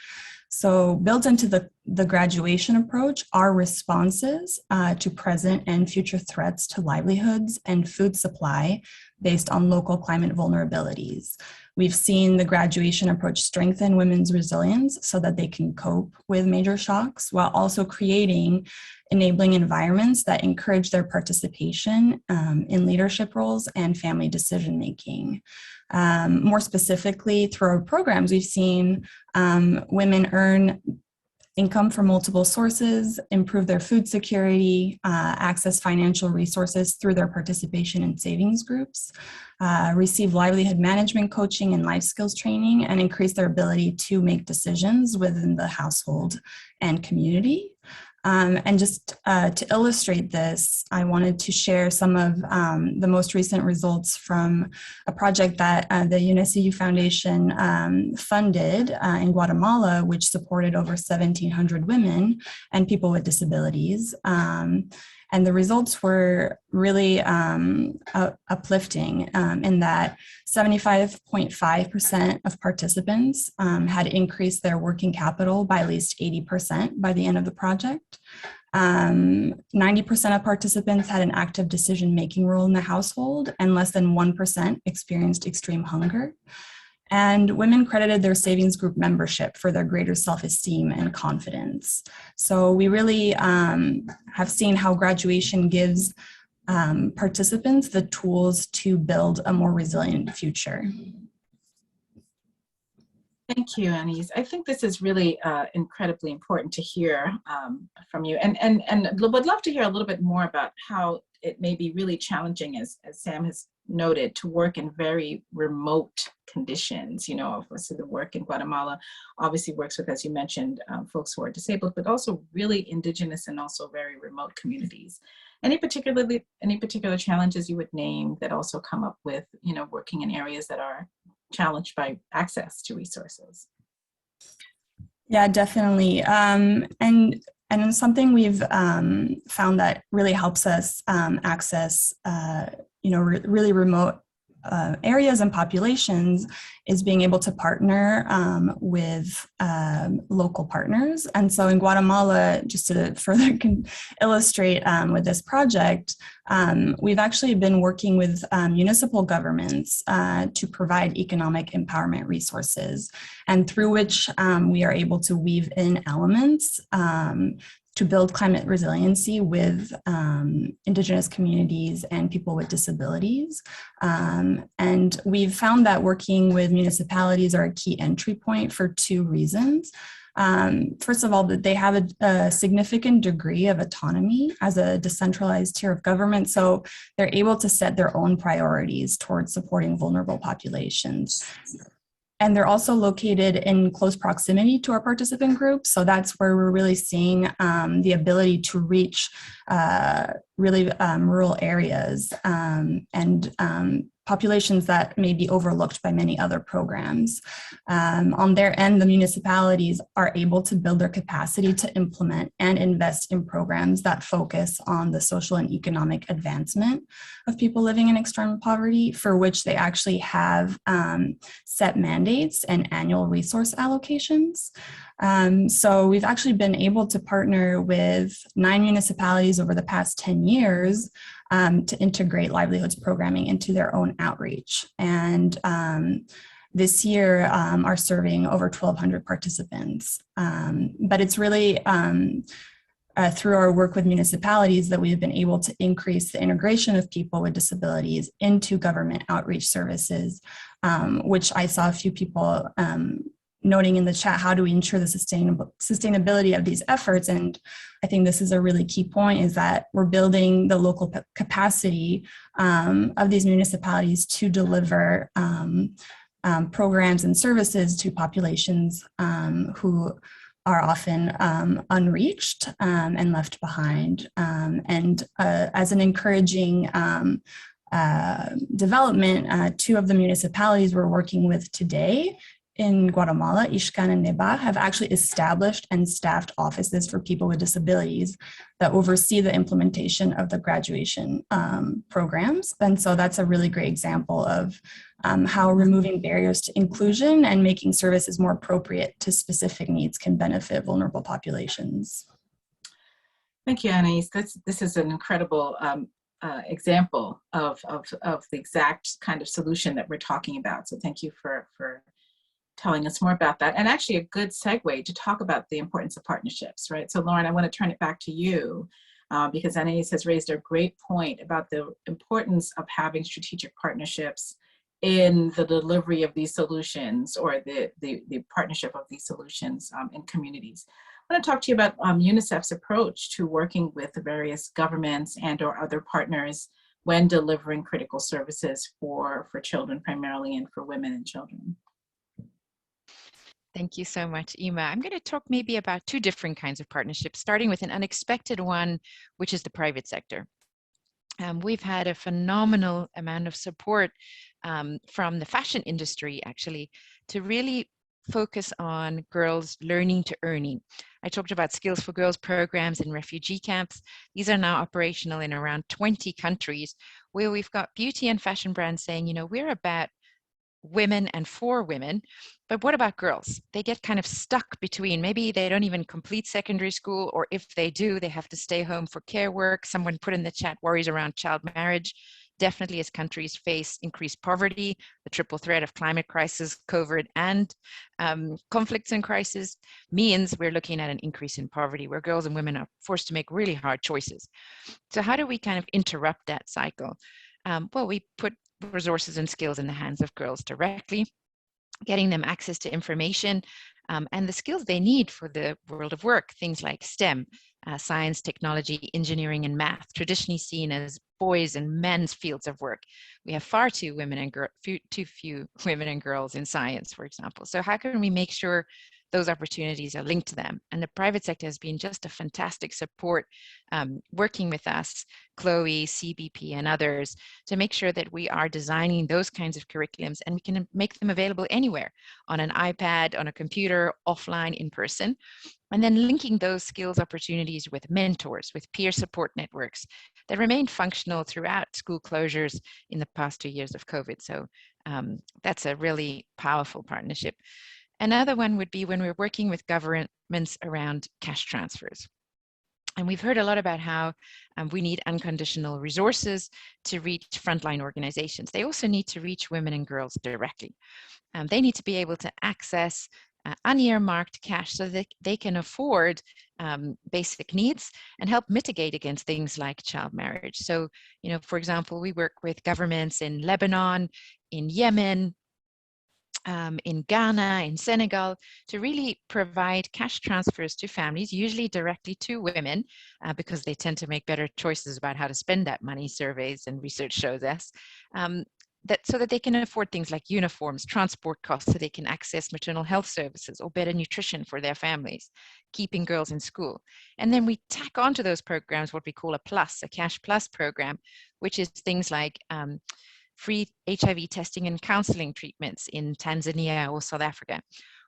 So built into the graduation approach are responses to present and future threats to livelihoods and food supply based on local climate vulnerabilities. We've seen the graduation approach strengthen women's resilience so that they can cope with major shocks, while also creating enabling environments that encourage their participation in leadership roles and family decision-making. More specifically, through our programs, we've seen women earn income from multiple sources, improve their food security, access financial resources through their participation in savings groups, receive livelihood management coaching and life skills training, and increase their ability to make decisions within the household and community. And just to illustrate this, I wanted to share some of the most recent results from a project that the UNFCU Foundation funded in Guatemala, which supported over 1,700 women and people with disabilities. And the results were really uplifting in that 75.5% of participants had increased their working capital by at least 80% by the end of the project. 90% of participants had an active decision-making role in the household, and less than 1% experienced extreme hunger. And women credited their savings group membership for their greater self-esteem and confidence. So we really have seen how graduation gives participants the tools to build a more resilient future. Thank you, Anais. I think this is really incredibly important to hear from you. And would love to hear a little bit more about how it may be really challenging, as Sam has noted, to work in very remote conditions. So the work in Guatemala obviously works with, as you mentioned, folks who are disabled, but also really indigenous and also very remote communities. Any particular challenges you would name that also come up with, working in areas that are challenged by access to resources? Yeah, definitely. And something we've found that really helps us access, really remote areas and populations is being able to partner with local partners. And so in Guatemala, just to further illustrate with this project, we've actually been working with municipal governments to provide economic empowerment resources, and through which we are able to weave in elements to build climate resiliency with Indigenous communities and people with disabilities. And we've found that working with municipalities are a key entry point for two reasons. First of all, that they have a significant degree of autonomy as a decentralized tier of government, so they're able to set their own priorities towards supporting vulnerable populations. And they're also located in close proximity to our participant groups. So that's where we're really seeing the ability to reach really rural areas and populations that may be overlooked by many other programs. On their end, the municipalities are able to build their capacity to implement and invest in programs that focus on the social and economic advancement of people living in extreme poverty, for which they actually have set mandates and annual resource allocations. So we've actually been able to partner with 9 municipalities over the past 10 years to integrate livelihoods programming into their own outreach. And this year are serving over 1,200 participants. But it's really through our work with municipalities that we've been able to increase the integration of people with disabilities into government outreach services, which I saw a few people noting in the chat, how do we ensure the sustainability of these efforts? And I think this is a really key point, is that we're building the local capacity of these municipalities to deliver programs and services to populations who are often unreached and left behind. And as an encouraging development, 2 of the municipalities we're working with today in Guatemala, Ixcan and Neba, have actually established and staffed offices for people with disabilities that oversee the implementation of the graduation programs. And so that's a really great example of how removing barriers to inclusion and making services more appropriate to specific needs can benefit vulnerable populations. Thank you, Anais. This is an incredible example of the exact kind of solution that we're talking about. So thank you for telling us more about that, and actually a good segue to talk about the importance of partnerships, right? So Lauren, I want to turn it back to you because Anais has raised a great point about the importance of having strategic partnerships in the delivery of these solutions, or the partnership of these solutions in communities. I want to talk to you about UNICEF's approach to working with the various governments and or other partners when delivering critical services for children primarily, and for women and children. Thank you so much, Ima. I'm going to talk maybe about 2 different kinds of partnerships, starting with an unexpected one, which is the private sector. We've had a phenomenal amount of support from the fashion industry, actually, to really focus on girls learning to earning. I talked about Skills for Girls programs in refugee camps. These are now operational in around 20 countries, where we've got beauty and fashion brands saying, you know, we're about women and for women, but what about girls? They get kind of stuck between, maybe they don't even complete secondary school, or if they do, they have to stay home for care work. Someone put in the chat worries around child marriage. Definitely, as countries face increased poverty, the triple threat of climate crisis, COVID, and conflicts and crisis means we're looking at an increase in poverty, where girls and women are forced to make really hard choices. So how do we kind of interrupt that cycle? Well, we put resources and skills in the hands of girls directly, getting them access to information and the skills they need for the world of work, things like STEM, science, technology, engineering, and math, traditionally seen as boys' and men's fields of work. We have far too few women and girls in science, for example. So how can we make sure those opportunities are linked to them? And the private sector has been just a fantastic support, working with us, Chloe, CBP, and others, to make sure that we are designing those kinds of curriculums, and we can make them available anywhere, on an iPad, on a computer, offline, in person, and then linking those skills opportunities with mentors, with peer support networks that remain functional throughout school closures in the past 2 years of COVID. So that's a really powerful partnership. Another one would be when we're working with governments around cash transfers. And we've heard a lot about how we need unconditional resources to reach frontline organizations. They also need to reach women and girls directly. They need to be able to access unearmarked cash so that they can afford basic needs and help mitigate against things like child marriage. So, you know, for example, we work with governments in Lebanon, in Yemen, in Ghana, in Senegal, to really provide cash transfers to families, usually directly to women, because they tend to make better choices about how to spend that money, surveys and research shows us, so that they can afford things like uniforms, transport costs, so they can access maternal health services or better nutrition for their families, keeping girls in school. And then we tack onto those programs what we call a cash plus program, which is things like free HIV testing and counseling treatments in Tanzania or South Africa,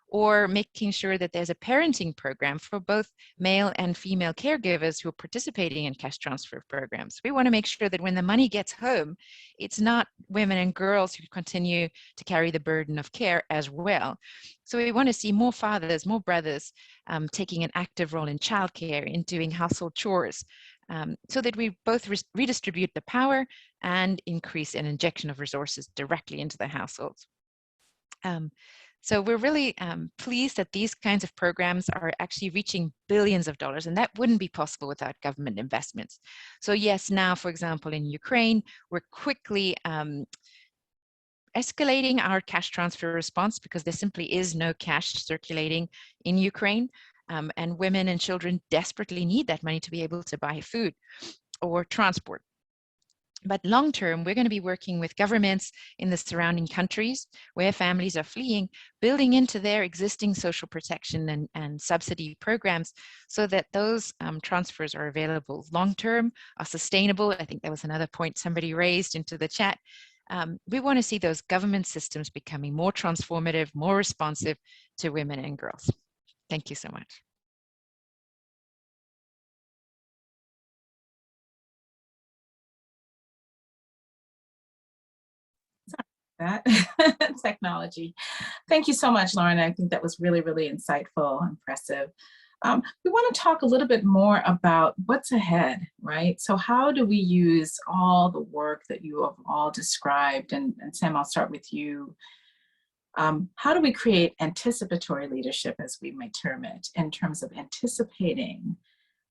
or making sure that there's a parenting program for both male and female caregivers who are participating in cash transfer programs. We want to make sure that when the money gets home, it's not women and girls who continue to carry the burden of care as well. So we want to see more fathers, more brothers taking an active role in childcare, in doing household chores, so that we both redistribute the power and increase an injection of resources directly into the households. So we're really pleased that these kinds of programs are actually reaching billions of dollars, and that wouldn't be possible without government investments. So yes, now, for example, in Ukraine, we're quickly escalating our cash transfer response because there simply is no cash circulating in Ukraine. And women and children desperately need that money to be able to buy food or transport. But long term, we're going to be working with governments in the surrounding countries where families are fleeing, building into their existing social protection and subsidy programs so that those transfers are available long term, are sustainable. I think that was another point somebody raised into the chat. We want to see those government systems becoming more transformative, more responsive to women and girls. Thank you so much. That technology. Thank you so much, Lauren. I think that was really, really insightful, impressive. We want to talk a little bit more about what's ahead, right? So how do we use all the work that you have all described? And Sam, I'll start with you. How do we create anticipatory leadership, as we might term it, in terms of anticipating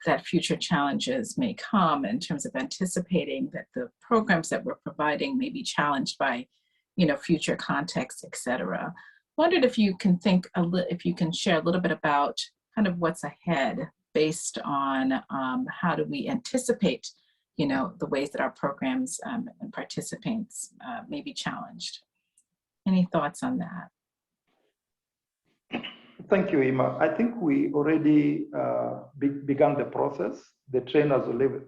that future challenges may come, in terms of anticipating that the programs that we're providing may be challenged by, you know, future contexts, et cetera. Wondered if you can if you can share a little bit about kind of what's ahead based on how do we anticipate, you know, the ways that our programs and participants may be challenged. Any thoughts on that? Thank you, Ima. I think we already began the process. The train has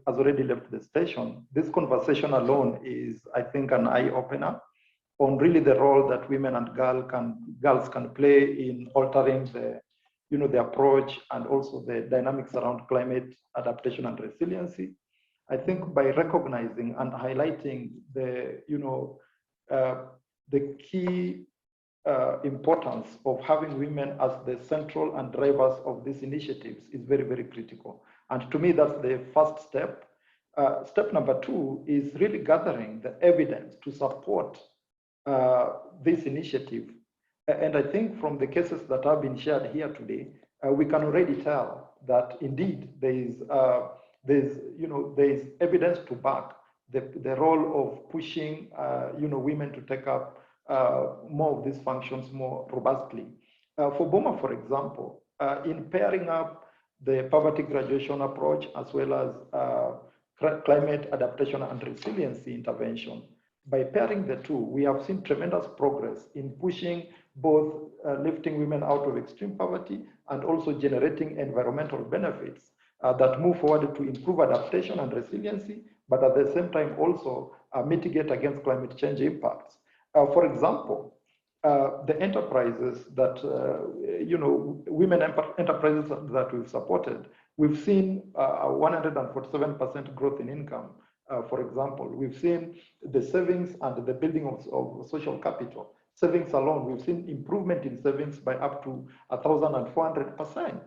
already left the station. This conversation alone is, I think, an eye-opener on really the role that women and girls can play in altering the, you know, the approach and also the dynamics around climate adaptation and resiliency. I think by recognizing and highlighting the, you know, the key importance of having women as the central and drivers of these initiatives is very, very critical. And to me, that's the first step. Step number two is really gathering the evidence to support this initiative. And I think from the cases that have been shared here today, we can already tell that indeed there's evidence to back the role of pushing women to take up more of these functions more robustly. For BOMA, for example, in pairing up the poverty graduation approach as well as climate adaptation and resiliency intervention, by pairing the two, we have seen tremendous progress in pushing both lifting women out of extreme poverty and also generating environmental benefits that move forward to improve adaptation and resiliency, but at the same time also mitigate against climate change impacts. For example, the enterprises that, women enterprises that we've supported, we've seen a 147% growth in income. For example, we've seen the savings and the building of social capital. Savings alone, we've seen improvement in savings by up to 1,400%.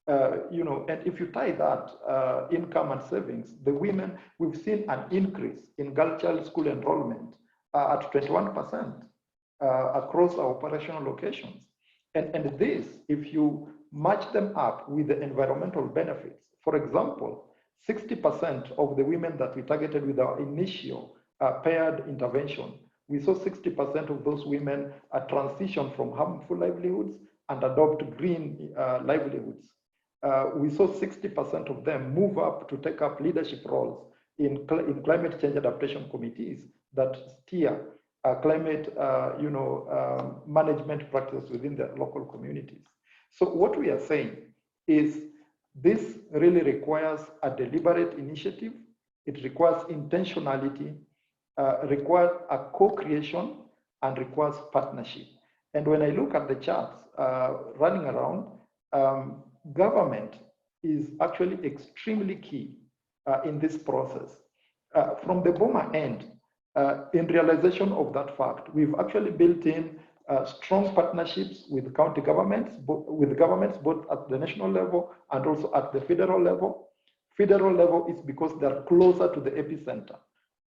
And if you tie that income and savings, the women, we've seen an increase in girl child school enrollment at 21% across our operational locations. And this, if you match them up with the environmental benefits, for example, 60% of the women that we targeted with our initial paired intervention, we saw 60% of those women transition from harmful livelihoods and adopt green livelihoods. We saw 60% of them move up to take up leadership roles in climate change adaptation committees that steer climate management practices within their local communities. So what we are saying is this really requires a deliberate initiative. It requires intentionality, requires a co-creation, and requires partnership. And when I look at the charts running around, government is actually extremely key in this process. From the BOMA end, in realization of that fact, we've actually built in strong partnerships with county governments, both at the national level and also at the federal level. Federal level is because they're closer to the epicenter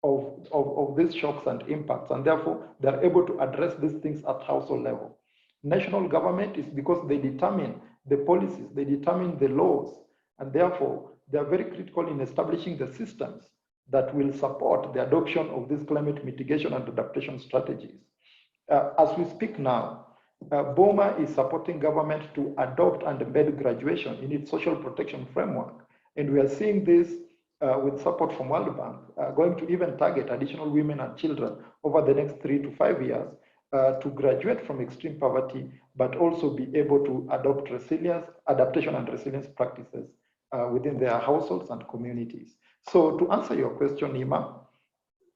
of these shocks and impacts, and therefore they're able to address these things at household level. National government is because they determine the policies, they determine the laws, and therefore they are very critical in establishing the systems that will support the adoption of these climate mitigation and adaptation strategies. As we speak now, BOMA is supporting government to adopt and embed graduation in its social protection framework. And we are seeing this with support from World Bank, going to even target additional women and children over the next 3 to 5 years to graduate from extreme poverty, but also be able to adopt adaptation and resilience practices within their households and communities. So to answer your question, Nima,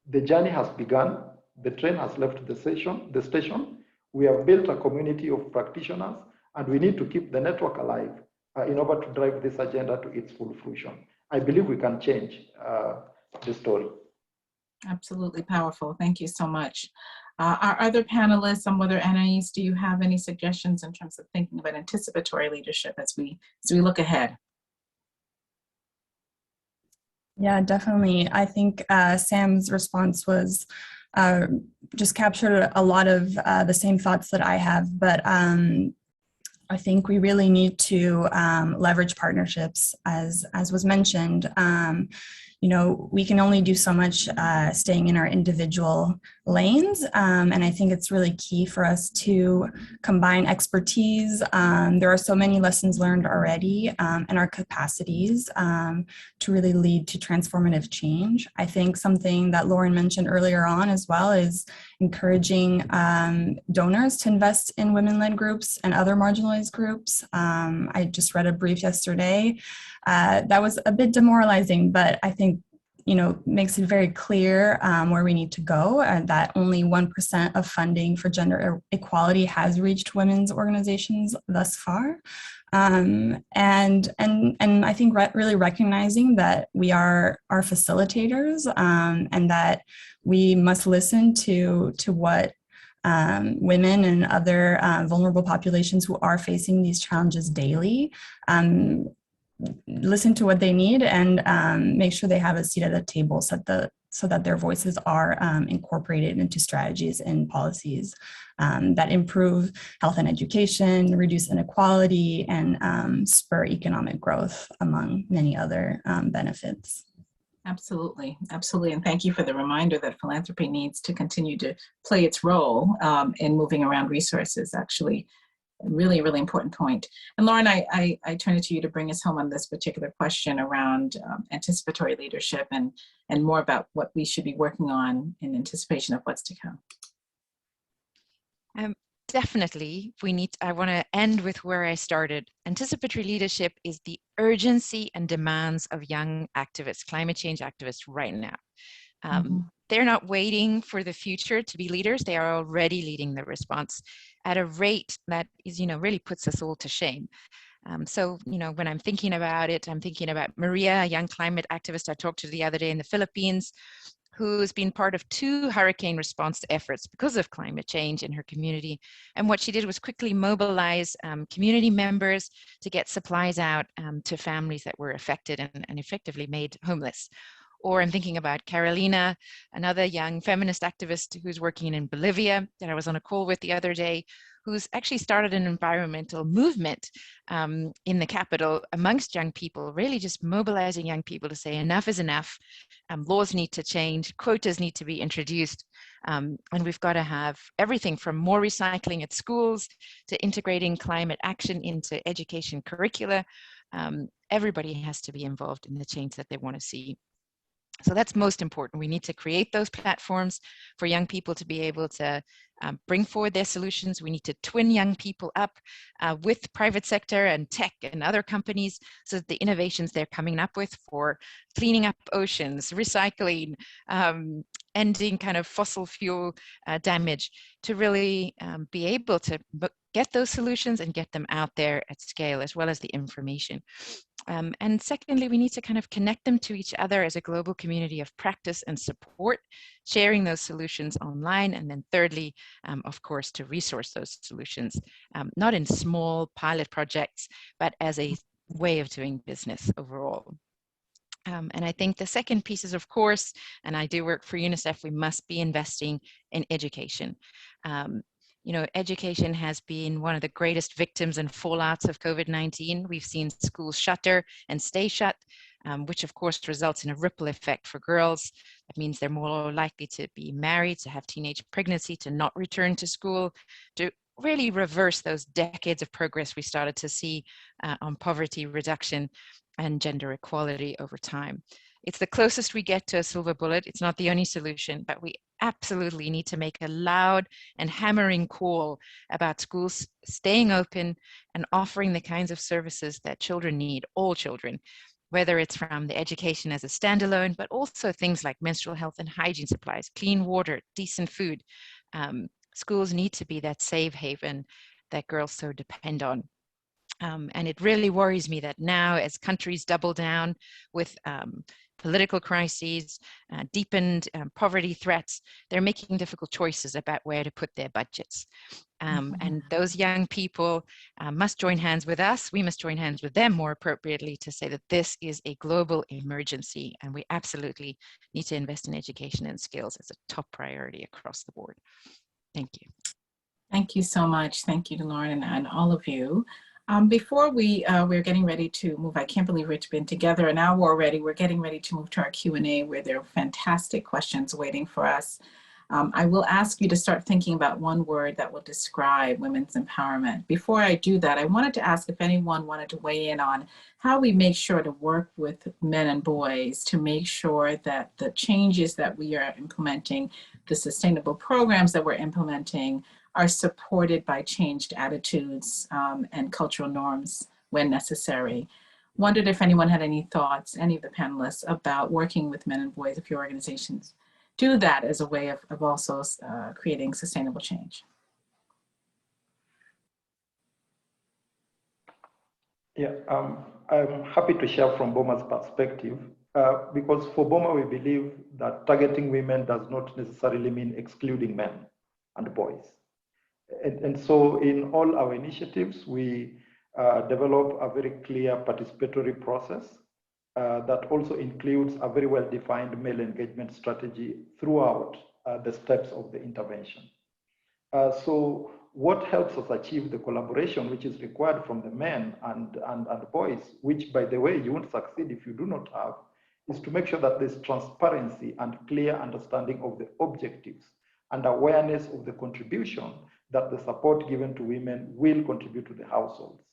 the journey has begun. The train has left the station. We have built a community of practitioners, and we need to keep the network alive in order to drive this agenda to its full fruition. I believe we can change the story. Absolutely powerful. Thank you so much. Our other panelists, whether Anais, do you have any suggestions in terms of thinking about anticipatory leadership as we look ahead? Yeah, definitely. I think Sam's response was just captured a lot of the same thoughts that I have, but I think we really need to leverage partnerships, as was mentioned. We can only do so much staying in our individual lanes, and I think it's really key for us to combine expertise. There are so many lessons learned already, and our capacities to really lead to transformative change. I think something that Lauren mentioned earlier on as well is encouraging donors to invest in women-led groups and other marginalized groups. I just read a brief yesterday that was a bit demoralizing, but I think makes it very clear where we need to go, and that only 1% of funding for gender equality has reached women's organizations thus far. And I think really recognizing that we are facilitators, and that we must listen to what women and other vulnerable populations who are facing these challenges daily, listen to what they need, and make sure they have a seat at the table so that their voices are incorporated into strategies and policies that improve health and education, reduce inequality, and spur economic growth, among many other benefits. Absolutely, absolutely. And thank you for the reminder that philanthropy needs to continue to play its role in moving around resources. Actually, a really, really important point. And Lauren, I turn it to you to bring us home on this particular question around anticipatory leadership and more about what we should be working on in anticipation of what's to come. Definitely, I want to end with where I started. Anticipatory leadership is the urgency and demands of young activists, climate change activists right now. They're not waiting for the future to be leaders. They are already leading the response at a rate that is, really puts us all to shame. So, when I'm thinking about it, I'm thinking about Maria, a young climate activist I talked to the other day in the Philippines, who's been part of 2 hurricane response efforts because of climate change in her community. And what she did was quickly mobilize community members to get supplies out to families that were affected and effectively made homeless. Or I'm thinking about Carolina, another young feminist activist who's working in Bolivia that I was on a call with the other day, who's actually started an environmental movement in the capital amongst young people, really just mobilizing young people to say enough is enough. Laws need to change, quotas need to be introduced, and we've got to have everything from more recycling at schools to integrating climate action into education curricula. Everybody has to be involved in the change that they want to see. So that's most important. We need to create those platforms for young people to be able to bring forward their solutions. We need to twin young people up with private sector and tech and other companies, so that the innovations they're coming up with for cleaning up oceans, recycling, ending kind of fossil fuel damage, to really be able to get those solutions and get them out there at scale, as well as the information. And secondly, we need to kind of connect them to each other as a global community of practice and support, sharing those solutions online. And then thirdly, of course, to resource those solutions, not in small pilot projects, but as a way of doing business overall. And I think the second piece is, of course, and I do work for UNICEF, we must be investing in education. You know, education has been one of the greatest victims and fallouts of COVID-19. We've seen schools shutter and stay shut, which of course results in a ripple effect for girls. That means they're more likely to be married, to have teenage pregnancy, to not return to school, to really reverse those decades of progress we started to see on poverty reduction and gender equality over time. It's the closest we get to a silver bullet. It's not the only solution, but we absolutely need to make a loud and hammering call about schools staying open and offering the kinds of services that children need, all children, whether it's from the education as a standalone, but also things like menstrual health and hygiene supplies, clean water, decent food. Schools need to be that safe haven that girls so depend on. And it really worries me that now, as countries double down with political crises, deepened poverty threats, they're making difficult choices about where to put their budgets. And those young people must join hands with us. We must join hands with them more appropriately to say that this is a global emergency, and we absolutely need to invest in education and skills as a top priority across the board. Thank you. Thank you so much. Thank you to Lauren and all of you. Before we're getting ready to move, I can't believe we've been together an hour already. We're getting ready to move to our Q&A, where there are fantastic questions waiting for us. I will ask you to start thinking about one word that will describe women's empowerment. Before I do that, I wanted to ask if anyone wanted to weigh in on how we make sure to work with men and boys to make sure that the changes that we are implementing, the sustainable programs that we're implementing, are supported by changed attitudes and cultural norms when necessary. Wondered if anyone had any thoughts, any of the panelists, about working with men and boys, if your organizations do that as a way of also creating sustainable change. Yeah, I'm happy to share from BOMA's perspective, because for BOMA, we believe that targeting women does not necessarily mean excluding men and boys. And so in all our initiatives, we develop a very clear participatory process that also includes a very well-defined male engagement strategy throughout the steps of the intervention. So what helps us achieve the collaboration which is required from the men and boys, which, by the way, you won't succeed if you do not have, is to make sure that there's transparency and clear understanding of the objectives and awareness of the contribution that the support given to women will contribute to the households.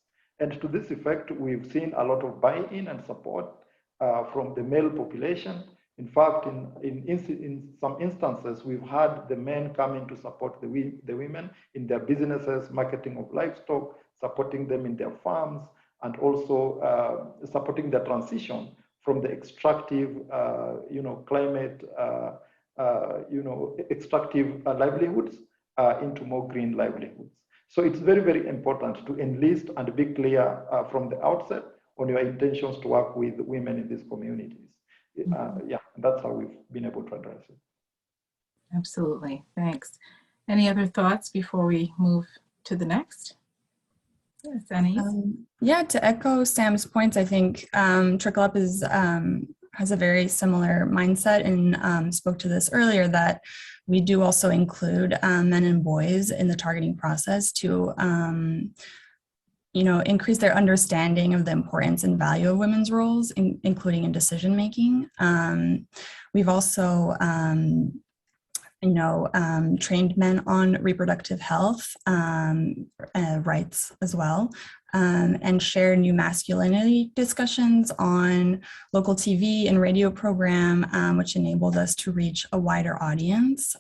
And to this effect, we've seen a lot of buy-in and support from the male population. In fact, in some instances, we've had the men coming to support the women in their businesses, marketing of livestock, supporting them in their farms, and also supporting the transition from the extractive, climate, extractive livelihoods into more green livelihoods. So it's very, very important to enlist and be clear from the outset on your intentions to work with women in these communities. Yeah, that's how we've been able to address it. Absolutely, thanks. Any other thoughts before we move to the next? Yes, Annie? Yeah, to echo Sam's points, I think Trickle Up is has a very similar mindset and spoke to this earlier, that we do also include men and boys in the targeting process to increase their understanding of the importance and value of women's roles, including in decision making. We've also trained men on reproductive health rights as well, and share new masculinity discussions on local TV and radio program, which enabled us to reach a wider audience.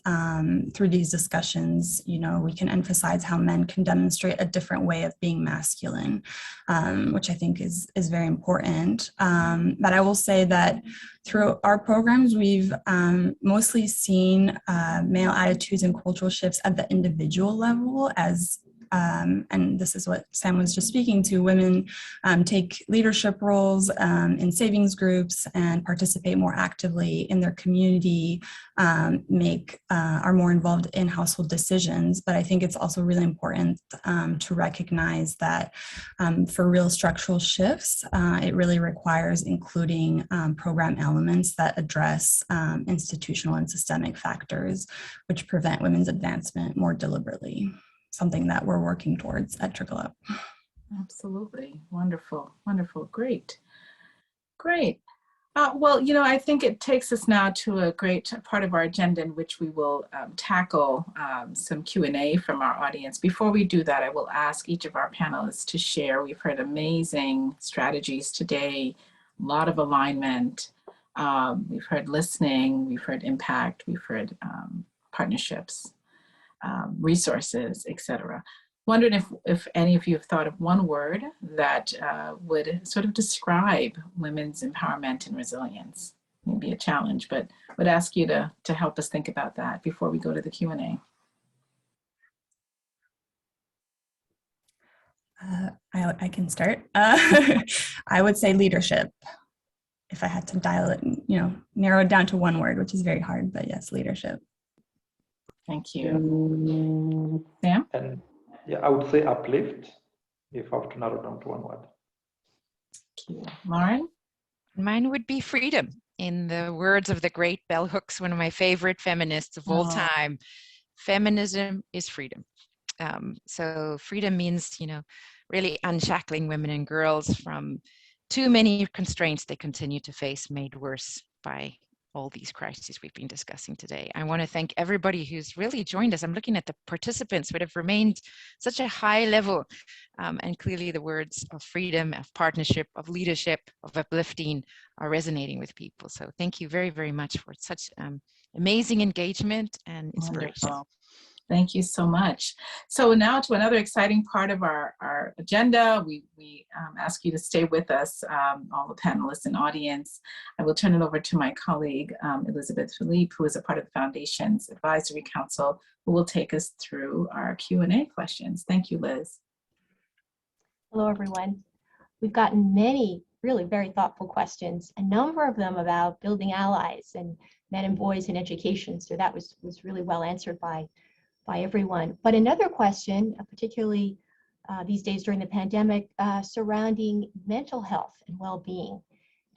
Through these discussions, we can emphasize how men can demonstrate a different way of being masculine, which I think is very important. But I will say that through our programs, we've mostly seen male attitudes and cultural shifts at the individual level as and this is what Sam was just speaking to, women take leadership roles in savings groups and participate more actively in their community, are more involved in household decisions. But I think it's also really important to recognize that for real structural shifts, it really requires including program elements that address institutional and systemic factors which prevent women's advancement more deliberately. Something that we're working towards at Trickle Up. Absolutely. Wonderful. Wonderful. Great. Great. Well, I think it takes us now to a great part of our agenda in which we will tackle some Q&A from our audience. Before we do that, I will ask each of our panelists to share. We've heard amazing strategies today, a lot of alignment. We've heard listening, we've heard impact, we've heard partnerships. Resources, etc. Wondering if any of you have thought of one word that would sort of describe women's empowerment and resilience. Maybe a challenge, but would ask you to help us think about that before we go to the Q&A. I can start. I would say leadership. If I had to dial it, narrow it down to one word, which is very hard, but yes, leadership. Thank you. Sam? And yeah, I would say uplift, if I have to narrow down to one word. Thank you. Lauren? Mine would be freedom. In the words of the great bell hooks, one of my favorite feminists of all time, feminism is freedom. So freedom means, really unshackling women and girls from too many constraints they continue to face, made worse by all these crises we've been discussing today. I want to thank everybody who's really joined us. I'm looking at the participants who have remained such a high level, and clearly the words of freedom, of partnership, of leadership, of uplifting are resonating with people. So thank you very, very much for such amazing engagement and inspiration. Wonderful. Thank you so much. So now to another exciting part of our agenda. We ask you to stay with us, all the panelists and audience. I will turn it over to my colleague, Elizabeth Philippe, who is a part of the Foundation's Advisory Council, who will take us through our Q&A questions. Thank you, Liz. Hello, everyone. We've gotten many really very thoughtful questions, a number of them about building allies and men and boys in education. So that was really well answered by everyone. But another question, particularly these days during the pandemic, surrounding mental health and well-being,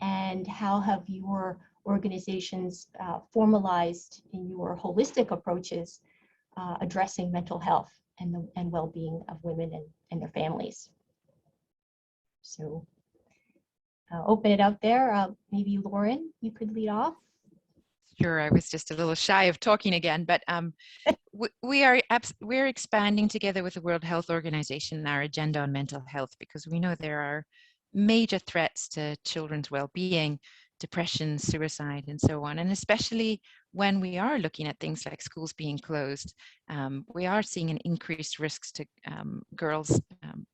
and how have your organizations formalized in your holistic approaches addressing mental health and well-being of women and their families. So open it out there. Maybe Lauren, you could lead off. Sure, I was just a little shy of talking again, but we're expanding together with the World Health Organization our agenda on mental health, because we know there are major threats to children's well-being, depression, suicide, and so on. And especially when we are looking at things like schools being closed, we are seeing an increased risks to girls'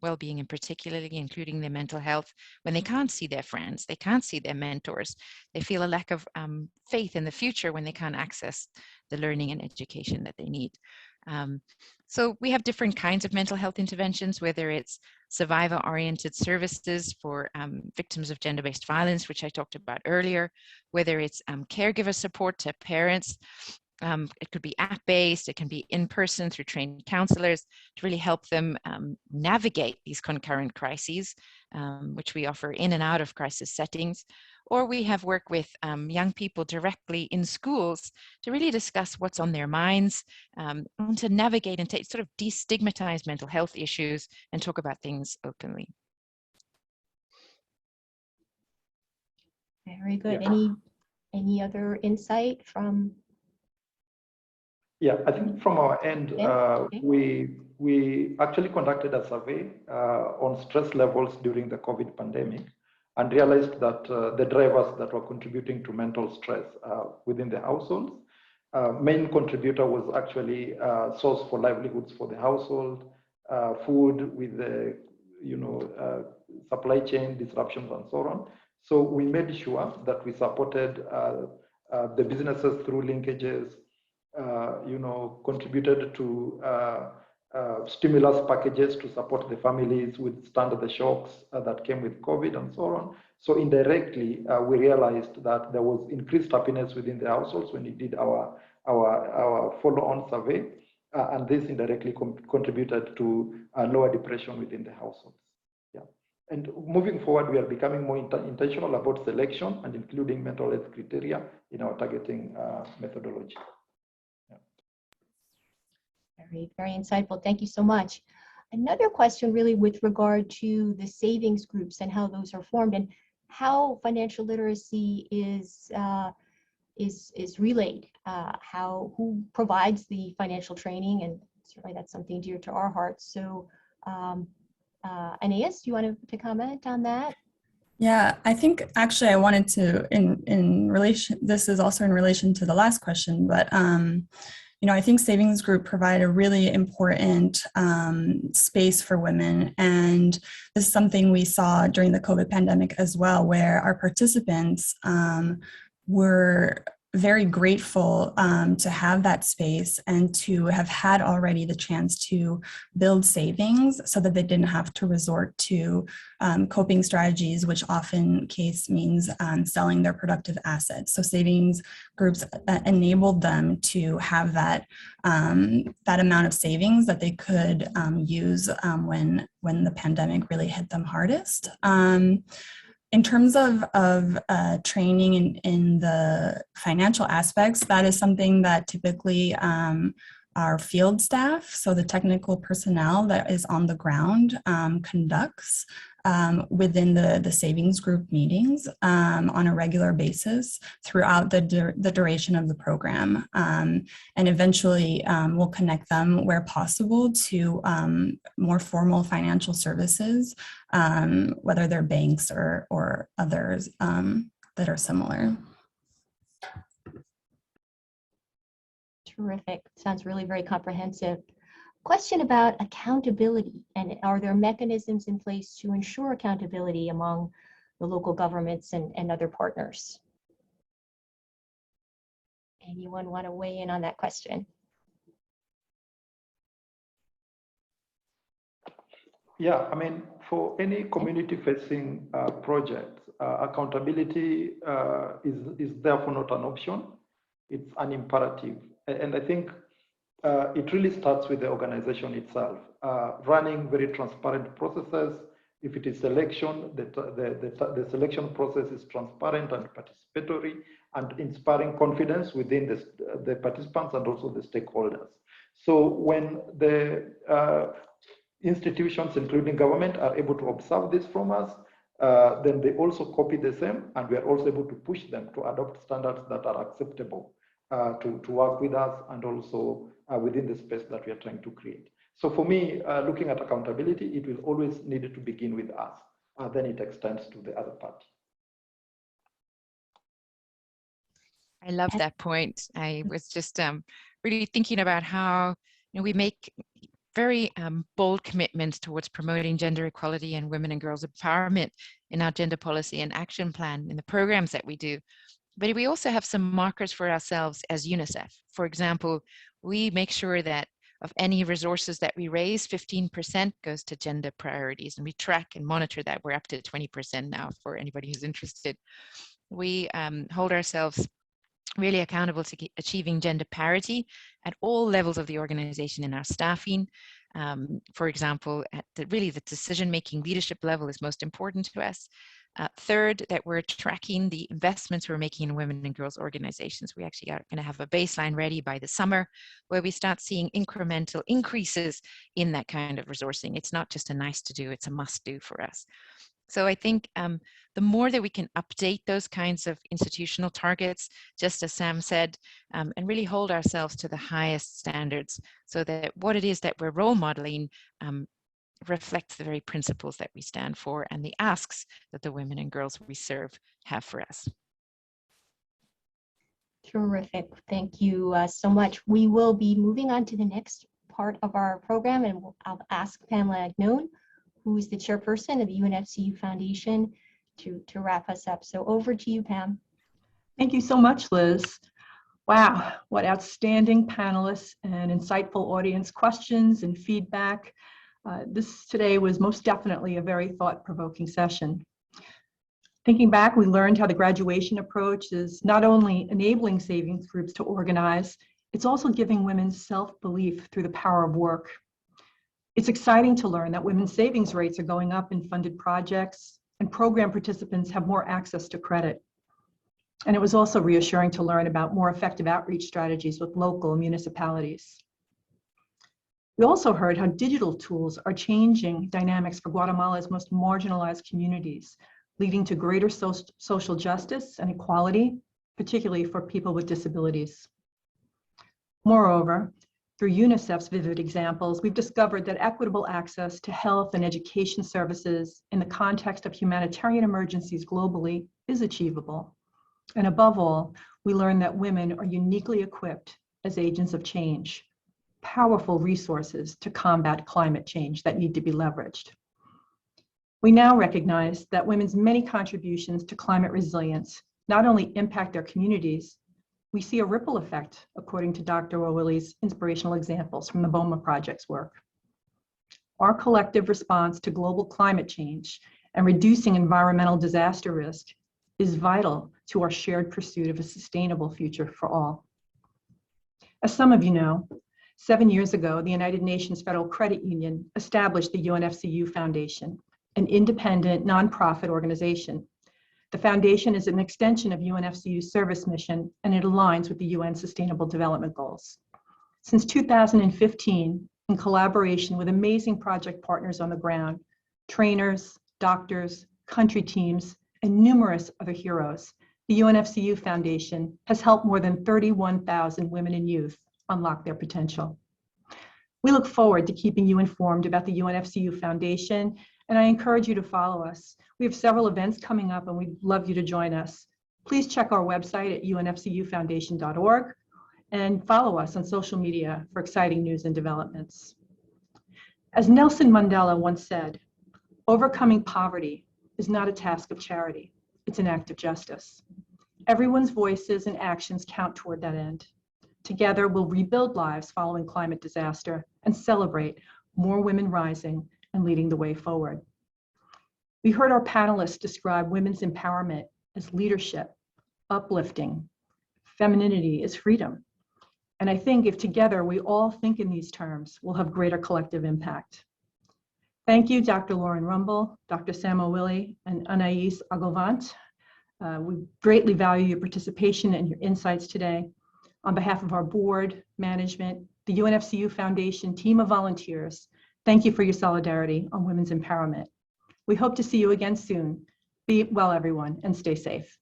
well-being, and particularly including their mental health, when they can't see their friends, they can't see their mentors, they feel a lack of faith in the future when they can't access the learning and education that they need. So we have different kinds of mental health interventions, whether it's survivor-oriented services for victims of gender-based violence, which I talked about earlier, whether it's caregiver support to parents. It could be app-based, it can be in-person through trained counselors to really help them navigate these concurrent crises, which we offer in and out of crisis settings, or we have worked with young people directly in schools to really discuss what's on their minds, and to navigate and sort of destigmatize mental health issues and talk about things openly. Very good. Yeah. Any other insight from? Yeah, I think from our end, Okay. we actually conducted a survey on stress levels during the COVID pandemic, and realized that the drivers that were contributing to mental stress within the households, main contributor was actually source for livelihoods for the household, food with the supply chain disruptions and so on. So we made sure that we supported the businesses through linkages, contributed to stimulus packages to support the families withstand the shocks that came with COVID and so on. So indirectly, we realized that there was increased happiness within the households when we did our follow-on survey, and this indirectly contributed to lower depression within the households. Yeah. And moving forward, we are becoming more intentional about selection and including mental health criteria in our targeting methodology. Very, very insightful. Thank you so much. Another question really with regard to the savings groups and how those are formed and how financial literacy is relayed, who provides the financial training, and certainly that's something dear to our hearts. So Aeneas, do you want to comment on that? Yeah, I think actually I wanted to, in relation, this is also in relation to the last question, but I think savings group provide a really important space for women. And this is something we saw during the COVID pandemic as well, where our participants were very grateful to have that space and to have had already the chance to build savings so that they didn't have to resort to coping strategies, which often case means selling their productive assets. So savings groups enabled them to have that amount of savings that they could use when the pandemic really hit them hardest. In terms of training in the financial aspects, that is something that typically our field staff, so the technical personnel that is on the ground, conducts within the savings group meetings on a regular basis throughout the duration of the program. And eventually we'll connect them where possible to more formal financial services, whether they're banks or others that are similar. Terrific. Sounds really very comprehensive. Question about accountability, and are there mechanisms in place to ensure accountability among the local governments and other partners? Anyone want to weigh in on that question? Yeah, I mean, for any community-facing project, accountability is therefore not an option. It's an imperative. And I think it really starts with the organization itself, running very transparent processes. If it is selection, the selection process is transparent and participatory and inspiring confidence within the participants and also the stakeholders. So when the institutions, including government, are able to observe this from us, then they also copy the same, and we are also able to push them to adopt standards that are acceptable to work with us and also within the space that we are trying to create. So for me, looking at accountability, it will always need to begin with us, then it extends to the other party. I love that point. I was just really thinking about how we make very bold commitments towards promoting gender equality and women and girls empowerment in our gender policy and action plan in the programs that we do. But we also have some markers for ourselves as UNICEF. For example, we make sure that of any resources that we raise, 15% goes to gender priorities, and we track and monitor that. We're up to 20% now for anybody who's interested. We hold ourselves really accountable to achieving gender parity at all levels of the organization in our staffing. For example, at the decision-making leadership level is most important to us. Third, that we're tracking the investments we're making in women and girls organizations. We actually are going to have a baseline ready by the summer where we start seeing incremental increases in that kind of resourcing. It's not just a nice to do, it's a must do for us. So I think the more that we can update those kinds of institutional targets, just as Sam said, and really hold ourselves to the highest standards so that what it is that we're role modeling reflects the very principles that we stand for and the asks that the women and girls we serve have for us. Terrific. Thank you so much. We will be moving on to the next part of our program, and I'll ask Pamela Agnone, who is the chairperson of the UNFCU Foundation, to wrap us up. So over to you, Pam. Thank you so much, Liz. Wow, what outstanding panelists and insightful audience questions and feedback. This today was most definitely a very thought-provoking session. Thinking back, we learned how the graduation approach is not only enabling savings groups to organize, it's also giving women self-belief through the power of work. It's exciting to learn that women's savings rates are going up in funded projects and program participants have more access to credit. And it was also reassuring to learn about more effective outreach strategies with local municipalities. We also heard how digital tools are changing dynamics for Guatemala's most marginalized communities, leading to greater social justice and equality, particularly for people with disabilities. Moreover, through UNICEF's vivid examples, we've discovered that equitable access to health and education services in the context of humanitarian emergencies globally is achievable. And above all, we learned that women are uniquely equipped as agents of change, powerful resources to combat climate change that need to be leveraged. We now recognize that women's many contributions to climate resilience not only impact their communities, we see a ripple effect, according to Dr. Owili's inspirational examples from the BOMA Project's work. Our collective response to global climate change and reducing environmental disaster risk is vital to our shared pursuit of a sustainable future for all. As some of you know, 7 years ago, the United Nations Federal Credit Union established the UNFCU Foundation, an independent nonprofit organization. The foundation is an extension of UNFCU's service mission, and it aligns with the UN Sustainable Development Goals. Since 2015, in collaboration with amazing project partners on the ground, trainers, doctors, country teams, and numerous other heroes, the UNFCU Foundation has helped more than 31,000 women and youth unlock their potential. We look forward to keeping you informed about the UNFCU Foundation, and I encourage you to follow us. We have several events coming up and we'd love you to join us. Please check our website at unfcufoundation.org and follow us on social media for exciting news and developments. As Nelson Mandela once said, overcoming poverty is not a task of charity, it's an act of justice. Everyone's voices and actions count toward that end. Together, we'll rebuild lives following climate disaster and celebrate more women rising and leading the way forward. We heard our panelists describe women's empowerment as leadership, uplifting, femininity as freedom. And I think if together we all think in these terms, we'll have greater collective impact. Thank you, Dr. Lauren Rumble, Dr. Sam Owili, and Anais Aglovant. We greatly value your participation and your insights today. On behalf of our board, management, the UNFCU Foundation team of volunteers, thank you for your solidarity on women's empowerment. We hope to see you again soon. Be well, everyone, and stay safe.